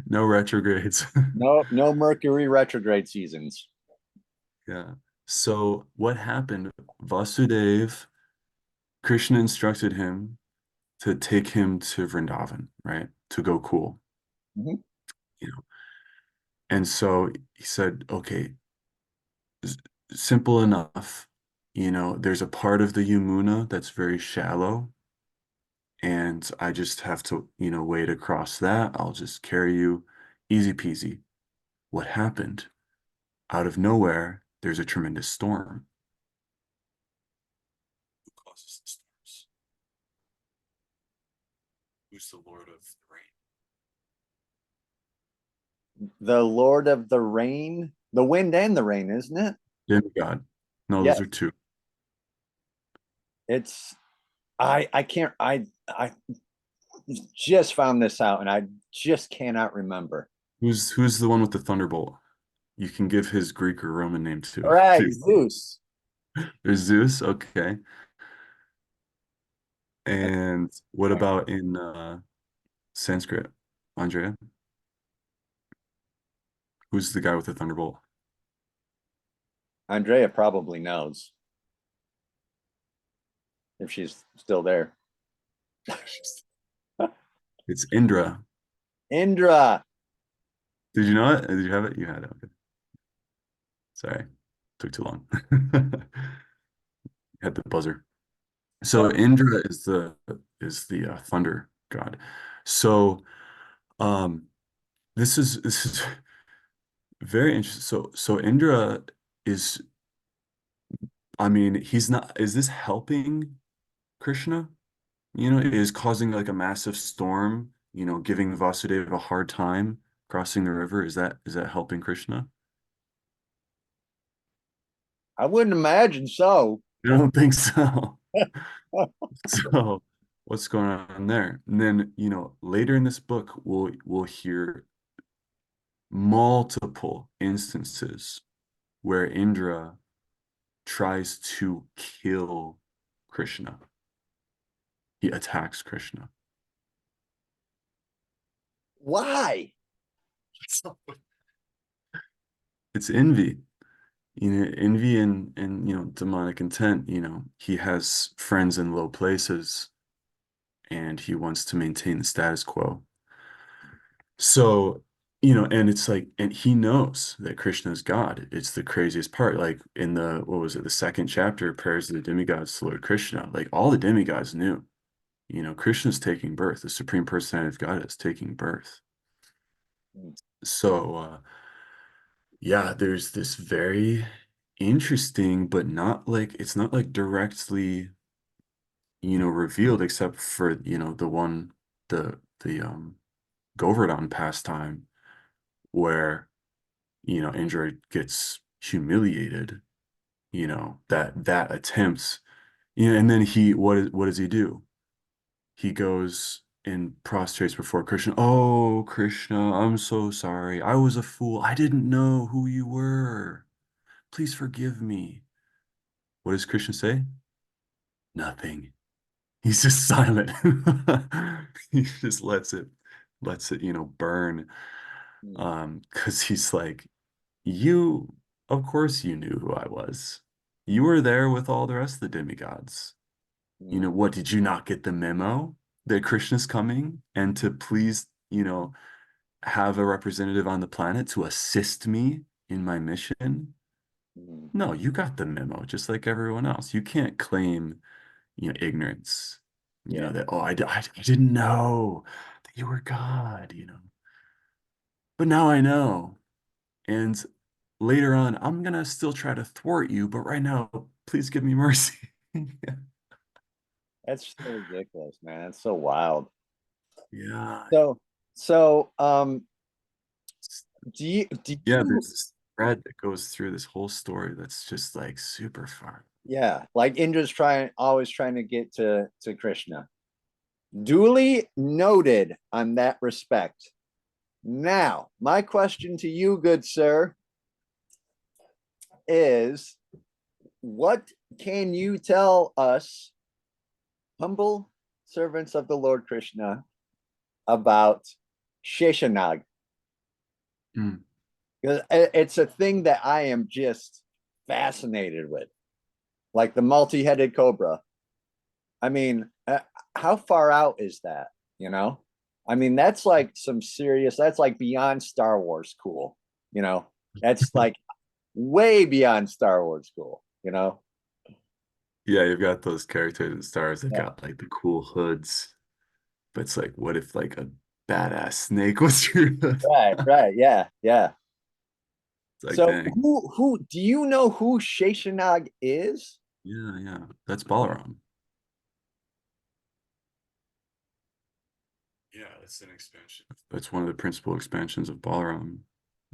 No retrogrades. No Mercury retrograde seasons. Yeah. So what happened? Vasudev, Krishna instructed him to take him to Vrindavan, right? To go cool, Mhm. you know. And so he said, okay, s- simple enough. There's a part of the Yamuna that's very shallow, and I just have to, wade across that. I'll just carry you easy peasy. What happened? Out of nowhere, there's a tremendous storm. Who causes the storms? Who's the Lord of the rain? The Lord of the rain, the wind and the rain, isn't it? Demigod. No, Yes. those are two. It's I can't I just found this out and I just cannot remember. Who's the one with the thunderbolt? You can give his Greek or Roman name too. All right, Zeus. There's Zeus, okay. And what about in Sanskrit, Andrea? Who's the guy with the thunderbolt? Andrea probably knows if she's still there. It's Indra. Indra. Did you know it? Did you have it? You had it. Okay. Sorry, took too long. Had the buzzer. So Indra is the thunder god. So this is very interesting. So Indra is, I mean, he's not, is this helping Krishna? Is causing like a massive storm, giving Vasudeva a hard time crossing the river. Is that helping Krishna? I wouldn't imagine so. I don't think so. So what's going on there? And then, later in this book, we'll hear multiple instances where Indra tries to kill Krishna. He attacks Krishna. Why? It's envy. Envy and demonic intent. He has friends in low places and he wants to maintain the status quo. So, and it's like, and he knows that Krishna is God. It's the craziest part. Like in the second chapter, prayers of the demigods to Lord Krishna, like all the demigods knew, Krishna's taking birth. The Supreme Personality of God is taking birth. So, yeah, there's this very interesting, but it's not like directly, revealed except for, the Govardhan pastime where, Indra gets humiliated, that attempts, and then what does he do? He goes and prostrates before Krishna. Oh, Krishna, I'm so sorry. I was a fool. I didn't know who you were. Please forgive me. What does Krishna say? Nothing. He's just silent. He just lets it, burn. Because he's like, you, of course you knew who I was. You were there with all the rest of the demigods. What, did you not get the memo that Krishna's coming and to please, have a representative on the planet to assist me in my mission? No, you got the memo, just like everyone else. You can't claim, ignorance, that, oh, I didn't know that you were God, but now I know. And later on, I'm gonna still try to thwart you, but right now, please give me mercy. That's so ridiculous, man. It's so wild. Yeah. So do you Yeah, there's this thread that goes through this whole story that's just like super fun. yeah, like Indra's always trying to get to Krishna. Duly noted on that respect. Now, my question to you, good sir, is what can you tell us, humble servants of the Lord Krishna, about Sheshanag? Because it's a thing that I am just fascinated with, like the multi-headed cobra. I mean, how far out is that? I mean, that's like that's like beyond Star Wars cool. That's like way beyond Star Wars cool. Yeah, you've got those characters and stars that Yeah. got like the cool hoods, but it's like, what if like a badass snake was your hood? Right, yeah, yeah. It's like, So dang. who do you know who Sheshanag is? Yeah, yeah. That's Balaram. Yeah, that's an expansion. That's one of the principal expansions of Balaram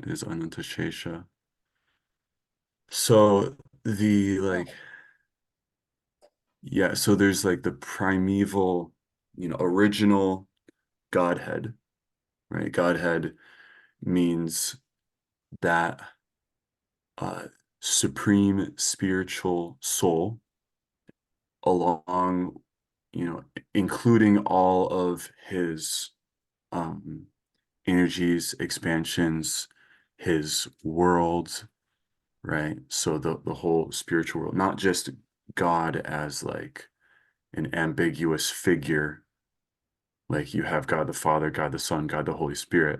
is Ananta Sesa. So the like, yeah, so there's like the primeval, original Godhead, right? Godhead means that uh supreme spiritual soul along, including all of his um energies, expansions, his world, right? So the whole spiritual world, not just God as like an ambiguous figure, like you have God the Father, God the Son, God the Holy Spirit.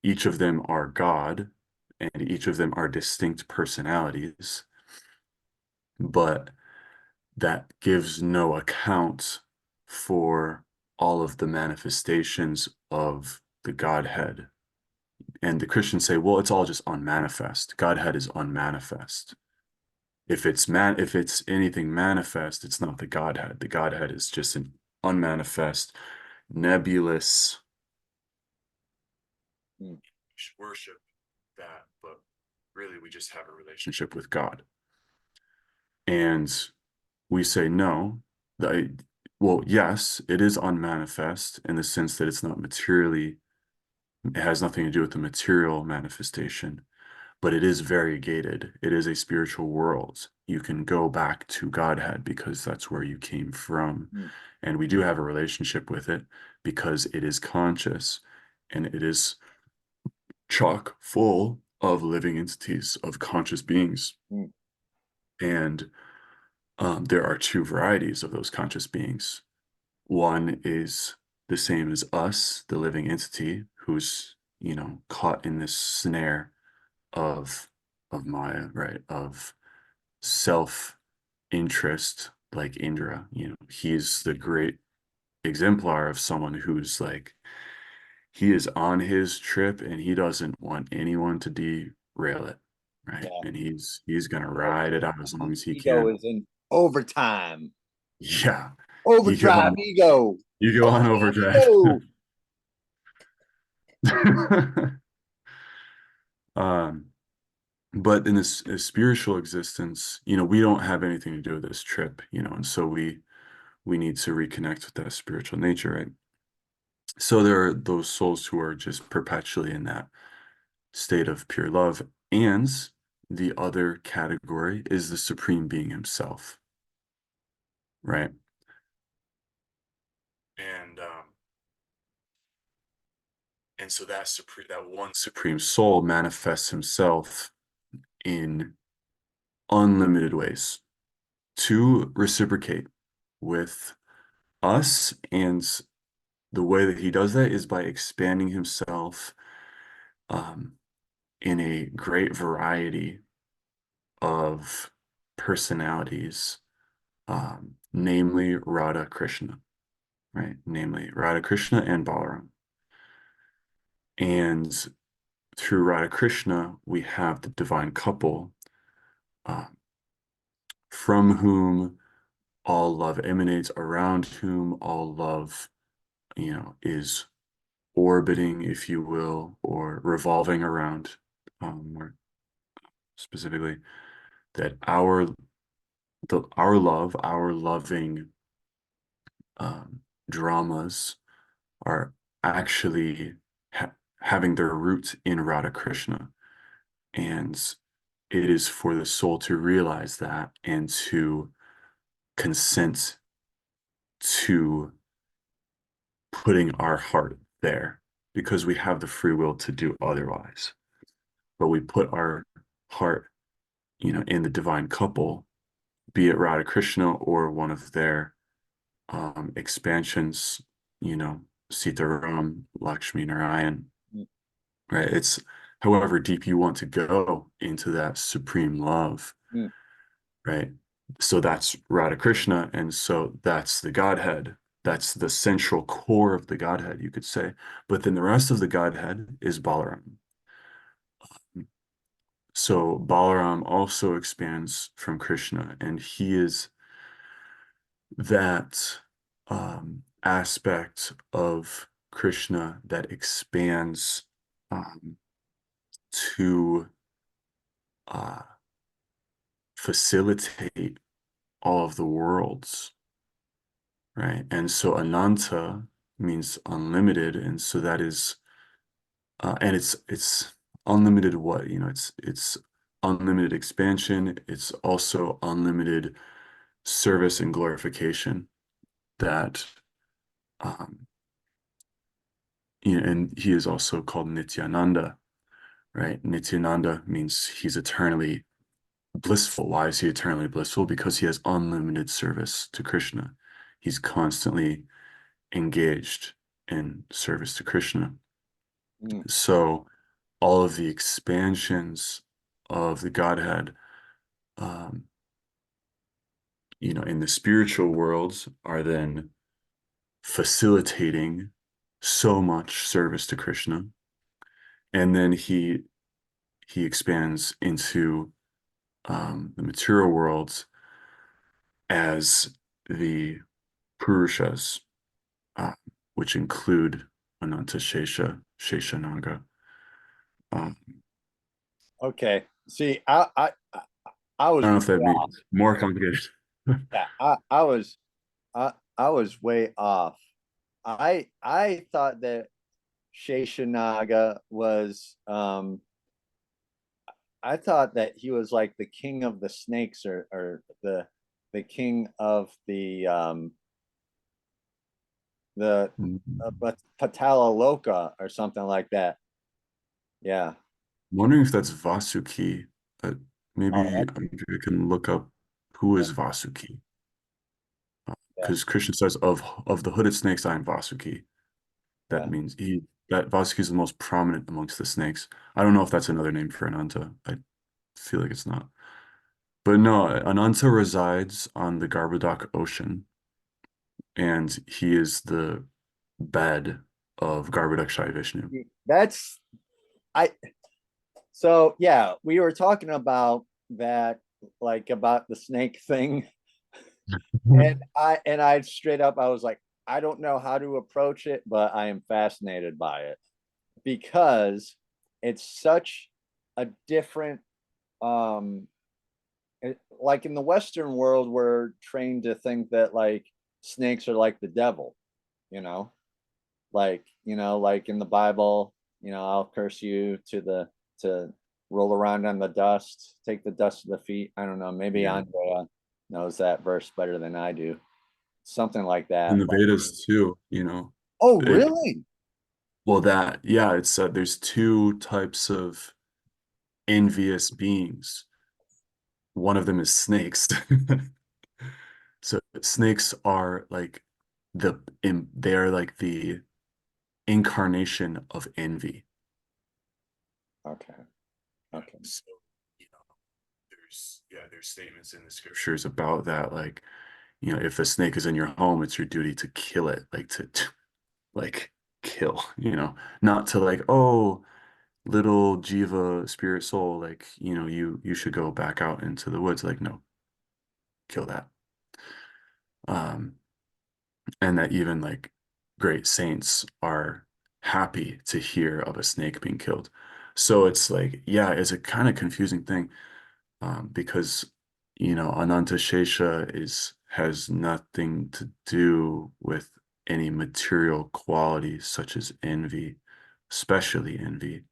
Each of them are God, and each of them are distinct personalities, but that gives no account for all of the manifestations of the Godhead. And the Christians say, well, it's all just unmanifest. Godhead is unmanifest. If it's anything manifest, it's not the Godhead. The Godhead is just an unmanifest, nebulous. Hmm. We should worship that, but really we just have a relationship with God. And we say no. Well, yes, it is unmanifest in the sense that it's not materially, it has nothing to do with the material manifestation, but it is variegated. It is a spiritual world. You can go back to Godhead because that's where you came from. Hmm. And we do have a relationship with it because it is conscious and it is chock full of living entities, of conscious beings. Hmm. And there are two varieties of those conscious beings. One is the same as us, the living entity, who's, caught in this snare of Maya, right? Of self-interest, like Indra. He's the great exemplar of someone who's like, he is on his trip and he doesn't want anyone to derail it, right? Yeah. And he's gonna ride it out as long as he Ego can. is in overtime. Yeah, you go Overdrive on, ego. you go on overdrive. Ego. um, but in this spiritual existence, we don't have anything to do with this trip, and so we need to reconnect with that spiritual nature, right? So there are those souls who are just perpetually in that state of pure love. And the other category is the Supreme Being himself, right? And so that one supreme soul manifests himself in unlimited ways to reciprocate with us. And the way that he does that is by expanding himself um, in a great variety of personalities, namely Radha Krishna, right? Namely Radha Krishna and Balaram. And through Radha Krishna, we have the divine couple uh, from whom all love emanates, around whom all love, is orbiting, if you will, or revolving around, more specifically, that our love, our loving dramas are actually having their roots in Radha Krishna. And it is for the soul to realize that and to consent to putting our heart there because we have the free will to do otherwise. But we put our heart, in the divine couple, be it Radha Krishna or one of their expansions, Sita Ram, Lakshmi Narayan, right? It's however deep you want to go into that supreme love, Hmm. right? So that's Radha Krishna, and so that's the Godhead. That's the central core of the Godhead, you could say. But then the rest of the Godhead is Balaram. So Balaram also expands from Krishna, and he is that aspect of Krishna that expands to uh, facilitate all of the worlds, right? And so Ananta means unlimited, and so that is, and it's unlimited what, it's unlimited expansion. It's also unlimited service and glorification that um, and he is also called Nityananda, right? Nityananda means he's eternally blissful. Why is he eternally blissful? Because he has unlimited service to Krishna. He's constantly engaged in service to Krishna. Mm. So all of the expansions of the Godhead, um, in the spiritual worlds are then facilitating so much service to Krishna. And then he expands into the material worlds as the Purushas, uh, which include Ananta Sesa, Shesha Um, Okay. See, I I was don't know way if that'd be off. more complicated. Yeah, I was way off. I thought that Sheshanaga was I thought that he was like the king of the snakes, or the king of the I'm Patala Loka or something like that. Yeah. wondering if that's Vasuki. Uh, Oh, maybe I can look up who is Vasuki. yeah, Because Krishna says, of the hooded snakes, I am Vasuki. That yeah. means that Vasuki is the most prominent amongst the snakes. I don't know if that's another name for Ananta. I feel like it's not. But no, Ananta resides on the Garbhodak Ocean, and he is the bed of Garbhodak Vishnu. That's I so yeah, we were talking about that, like about the snake thing. And I straight up, I was like, I don't know how to approach it, but I am fascinated by it because it's such a different like in the Western world, we're trained to think that like snakes are like the devil, you know, like in the Bible, I'll curse you to roll around on the dust, take the dust of the feet. I don't know, maybe Yeah. Andrea knows that verse better than I do, something like In that. the Vedas too, Oh, it really? well that yeah, it's there's two types of envious beings. One of them is snakes. So snakes are like they are like the incarnation of envy. Okay. Okay. So, there's statements in the scriptures about that, like, if a snake is in your home, it's your duty to kill it, like to like kill, not to like, oh, little Jiva spirit soul, like, you should go back out into the woods. Like, no, kill that. Um, and that even like great saints are happy to hear of a snake being killed. So it's like, yeah, it's a kind of confusing thing, because Ananta Shesha has nothing to do with any material qualities such as envy, especially envy.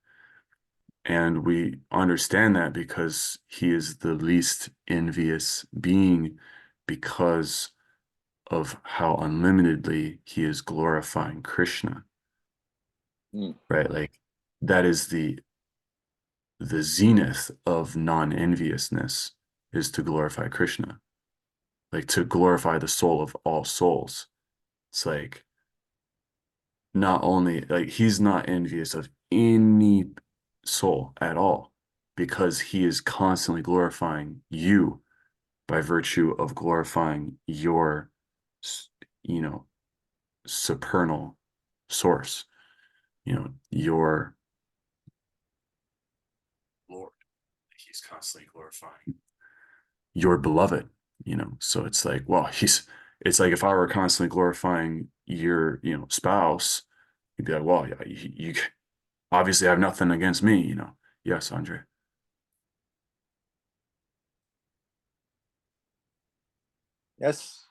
And we understand that because he is the least envious being because of how unlimitedly he is glorifying Krishna, Mm. right? Like that is the zenith of non-enviousness, is to glorify Krishna, like to glorify the soul of all souls. It's like not only like he's not envious of any soul at all because he is constantly glorifying you by virtue of glorifying your, you know, supernal source, your Lord. he's constantly glorifying your beloved, so it's like, well, it's like if I were constantly glorifying your, spouse, you'd be like, well, yeah, you obviously have nothing against me. Yes, Andre. Yes.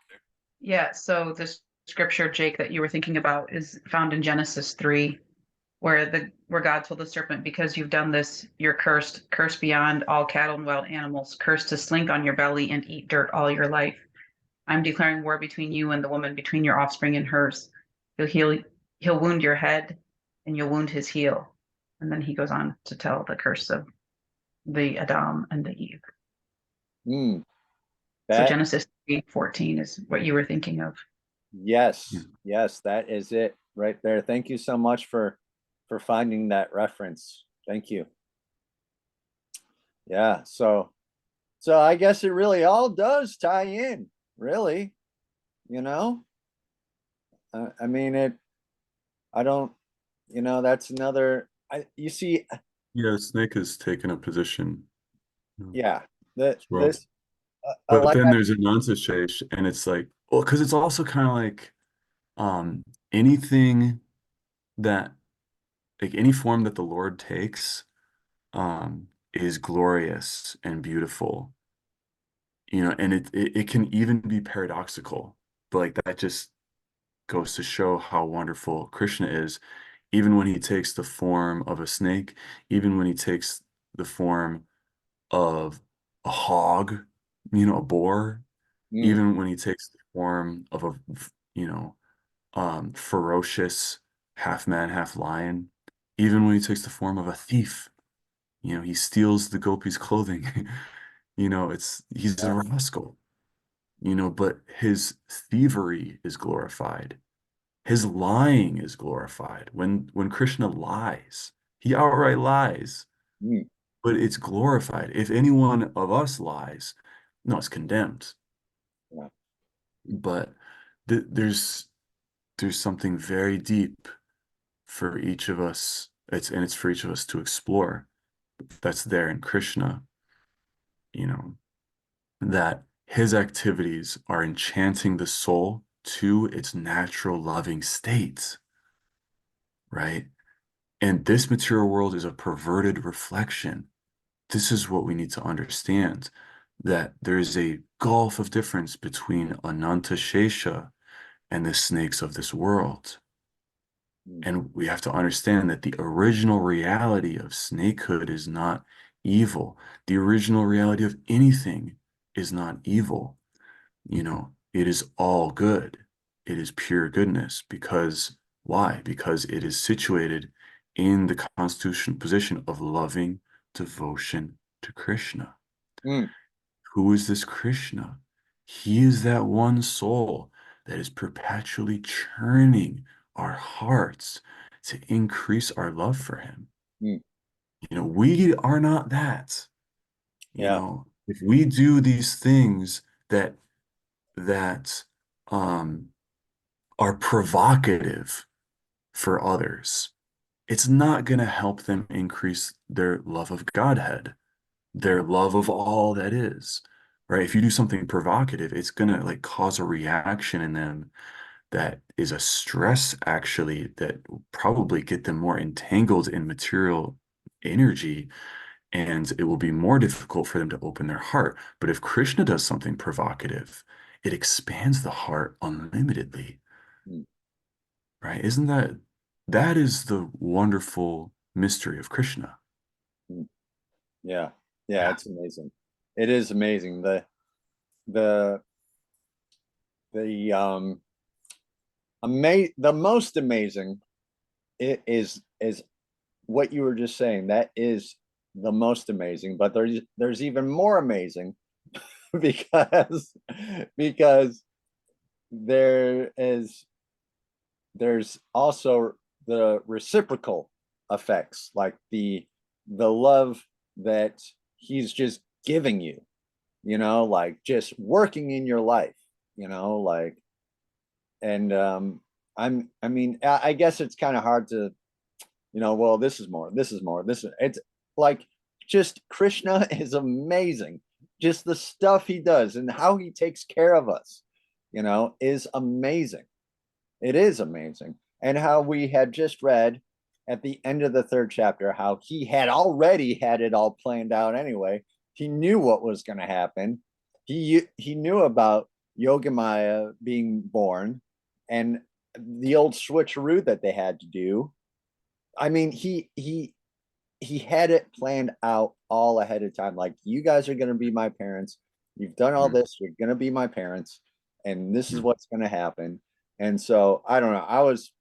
Yeah, so this scripture, Jake, that you were thinking about is found in Genesis 3, where God told the serpent, because you've done this, you're cursed beyond all cattle and wild animals, cursed to slink on your belly and eat dirt all your life. I'm declaring war between you and the woman, between your offspring and hers. He'll wound your head, and you'll wound his heel. And then he goes on to tell the curse of the Adam and the Eve. Mm, So that, Genesis 3:14 is what you were thinking of. yes, yes, that is it right there. Thank you so much for finding that reference. Thank you. Yeah, so I guess it really all does tie in, really, you know? I mean, I don't, that's another, you see, Yeah, Snake has taken a position, yeah, that as well. this, But like, then there's Ananta Sesa, and it's like, well, because it's also kind of like anything that, like any form that the Lord takes, is glorious and beautiful, and it can even be paradoxical, but like that just goes to show how wonderful Krishna is, even when he takes the form of a snake, even when he takes the form of a hog, a boar, mm, even when he takes the form of a, you know, ferocious half man, half lion, even when he takes the form of a thief, he steals the gopi's clothing, he's a yeah, rascal, but his thievery is glorified. His lying is glorified. When Krishna lies, he outright lies, mm, but it's glorified. If any one of us lies, no, it's condemned. yeah, But there's something very deep for each of us. It's for each of us to explore. That's there in Krishna, you know, that his activities are enchanting the soul to its natural loving state, right? And this material world is a perverted reflection. This is what we need to understand, that there is a gulf of difference between Ananta Sesa and the snakes of this world. mm, And we have to understand that the original reality of snakehood is not evil. The original reality of anything is not evil. It is all good. It is pure goodness. Because why? Because it is situated in the constitutional position of loving devotion to Krishna. mm, Who is this Krishna? He is that one soul that is perpetually churning our hearts to increase our love for him. mm, We are not that. yeah, If we do these things that um, are provocative for others, it's not going to help them increase their love of Godhead, their love of all that is, right? If you do something provocative, it's going to like cause a reaction in them that is a stress, actually, that will probably get them more entangled in material energy, and it will be more difficult for them to open their heart. But if Krishna does something provocative, it expands the heart unlimitedly, mm, right? That is the wonderful mystery of Krishna. mm, yeah, yeah, it's amazing. It is amazing. The the the most amazing is what you were just saying. That is the most amazing, but there's even more amazing because because there is there's also the reciprocal effects, like the love that he's just giving you, like just working in your life, like, and I mean, I guess it's kind of hard to, well, this is more, it's like just Krishna is amazing. Just the stuff he does and how he takes care of us, is amazing. It is amazing. And how we had just read at the end of the third chapter how he had already had it all planned out anyway. He knew what was going to happen. He knew about Yogamaya being born and the old switcheroo that they had to do. I mean, he had it planned out all ahead of time. Like, you guys are going to be my parents. You've done all this. You're going to be my parents. And this is what's going to happen. And so, I don't know. I was,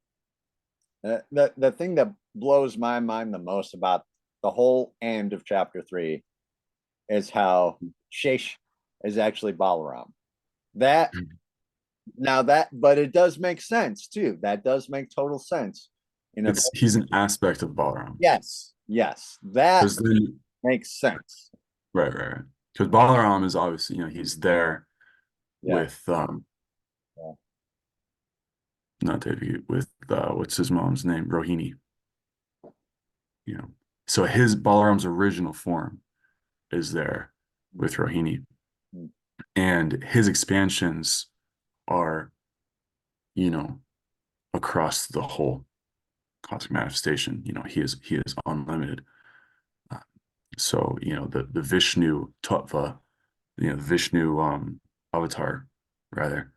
the thing that blows my mind the most about the whole end of chapter 3 is how Shesh is actually Balaram. That, but it does make sense too. That does make total sense. He's an aspect of Balaram. Yes, that then, makes sense. Right. Because Balaram is obviously, he's there with not Devi, with what's his mom's name, Rohini. So his Balaram's original form is there with Rohini, and his expansions are, across the whole cosmic manifestation. He is unlimited. So the Vishnu Tattva, the Vishnu avatar, rather,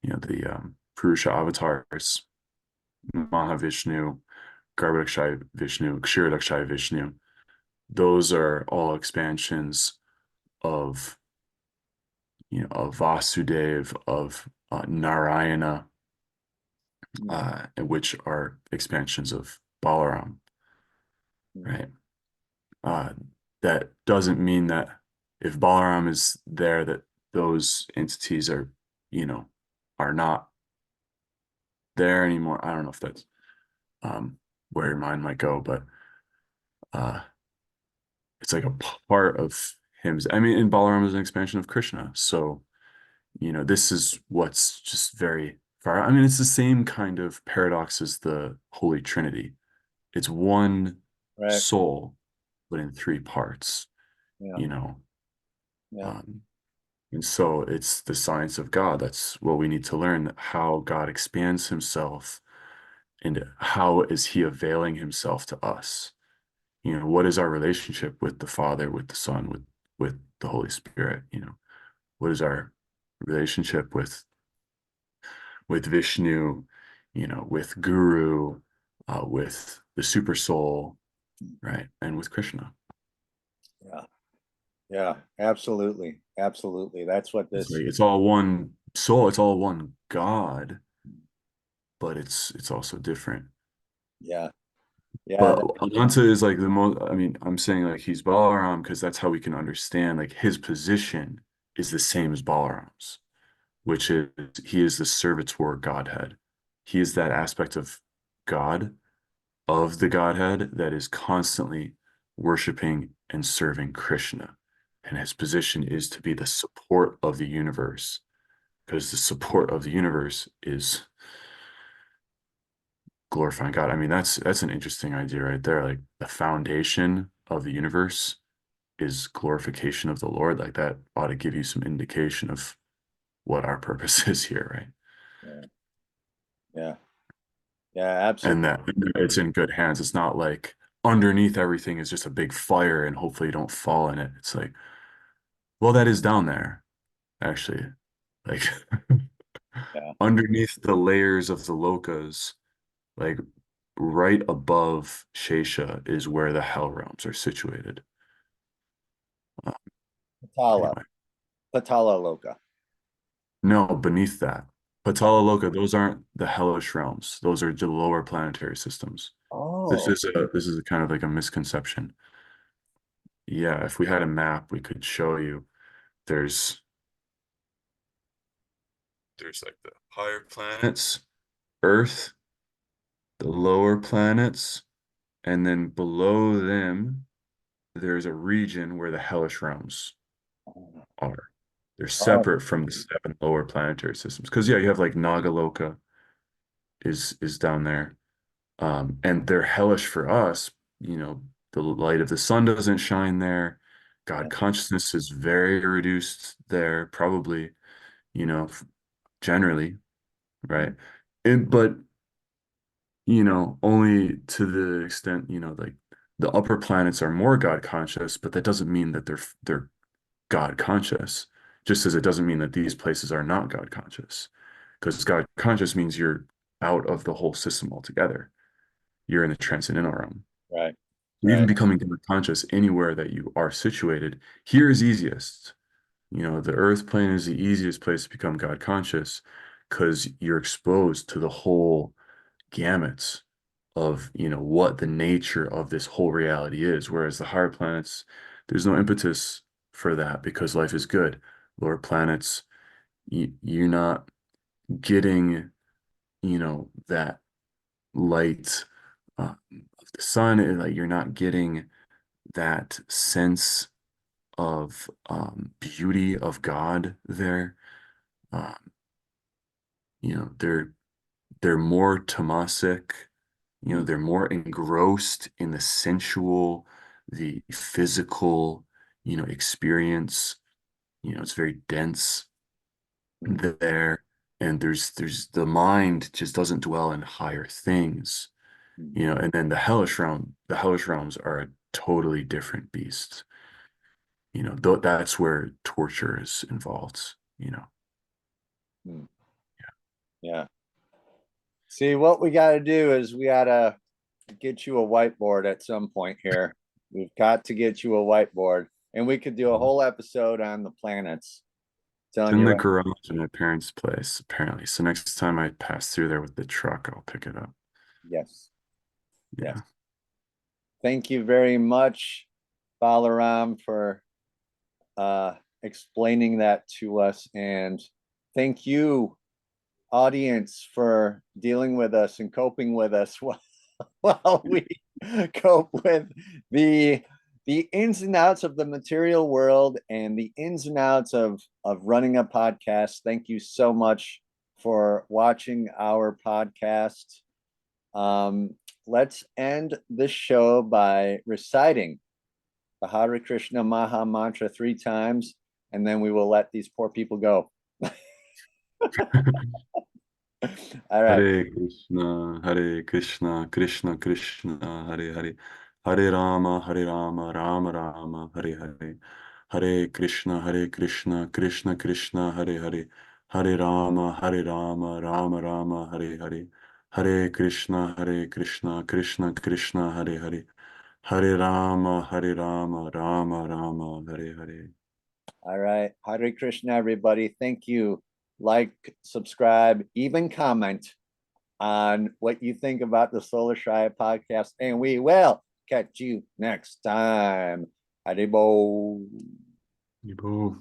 the Purusha avatars, Mahavishnu, Garbhodakshaya Vishnu, Kshirodakshaya Vishnu. Those are all expansions of of Vasudeva, of Narayana, which are expansions of Balaram, right? That doesn't mean that if Balaram is there, that those entities are, are not there anymore. I don't know if that's where your mind might go, but it's like a part of him. I mean, and Balaram is an expansion of Krishna. So, this is what's just very far. I mean, it's the same kind of paradox as the Holy Trinity. It's one soul, but in 3 parts, and so it's the science of God. That's what we need to learn, how God expands himself and how is he availing himself to us. What is our relationship with the Father, with the Son, with the Holy Spirit? What is our relationship with Vishnu, with Guru, with the super soul, right? And with Krishna. Yeah, absolutely. That's what this it's all one soul, it's all one God, but it's also different. But Ananta is like the most, I mean, I'm saying like he's Balaram because that's how we can understand like his position is the same as Balaram's, which is he is the servitor Godhead. He is that aspect of God, of the Godhead, that is constantly worshiping and serving Krishna. And his position is to be the support of the universe, because the support of the universe is glorifying God. I mean, that's an interesting idea right there. Like the foundation of the universe is glorification of the Lord. Like that ought to give you some indication of what our purpose is here, right? Yeah, absolutely. And that it's in good hands. It's not like underneath everything is just a big fire and hopefully you don't fall in it. It's like, well, that is down there, actually. Like underneath the layers of the lokas, like right above Shesha is where the hell realms are situated. Patala Loka. No, beneath that. Patala Loka, those aren't the hellish realms. Those are the lower planetary systems. This is a kind of like a misconception. Yeah, if we had a map, we could show you. There's like the higher planets, Earth, the lower planets, and then below them, there's a region where the hellish realms are. They're separate from the 7 lower planetary systems. Because yeah, you have like Nagaloka is down there. And they're hellish for us, The light of the sun doesn't shine there. God Yeah. consciousness is very reduced there, probably, generally, right? But only to the extent, like the upper planets are more God conscious, but that doesn't mean that they're God conscious, just as it doesn't mean that these places are not God conscious. Because God conscious means you're out of the whole system altogether. You're in the transcendental realm. Right. Even Right. becoming God conscious anywhere that you are situated, here is easiest. The earth plane is the easiest place to become God conscious because you're exposed to the whole gamut of, what the nature of this whole reality is. Whereas the higher planets, there's no impetus for that because life is good. Lower planets, you're not getting, that light of the sun, and like you're not getting that sense of beauty of God there. Um, they're more tamasic, they're more engrossed in the sensual, the physical, experience. It's very dense there, and there's the mind just doesn't dwell in higher things, and then the hellish realms are a totally different beast. That's where torture is involved. Mm. Yeah. See, what we got to do is we got to get you a whiteboard at some point here. We've got to get you a whiteboard, and we could do a whole episode on the planets. It's Telling in you the right. garage in my parents' place, apparently. So next time I pass through there with the truck, I'll pick it up. Yes. Yes. Yeah. Thank you very much, Balaram, for explaining that to us. And thank you, audience, for dealing with us and coping with us while we cope with the ins and outs of the material world and the ins and outs of running a podcast. Thank you so much for watching our podcast. Let's end this show by reciting the Hare Krishna Maha Mantra 3 times, and then we will let these poor people go. All right. Hare Krishna, Krishna Krishna, Hare Hare, Hare Rama, Rama Rama, Hare Hare, Hare Krishna, Krishna Krishna, Hare Hare, Hare Rama, Rama Rama, Hare Hare, Hare Krishna, Krishna Krishna, Hare Hare, Hare Rama, Rama Rama, Hare Hare. All right. Hare Krishna, everybody. Thank you. Like, subscribe, even comment on what you think about the Solar Shaya podcast, and we will catch you next time. Haribo. You both.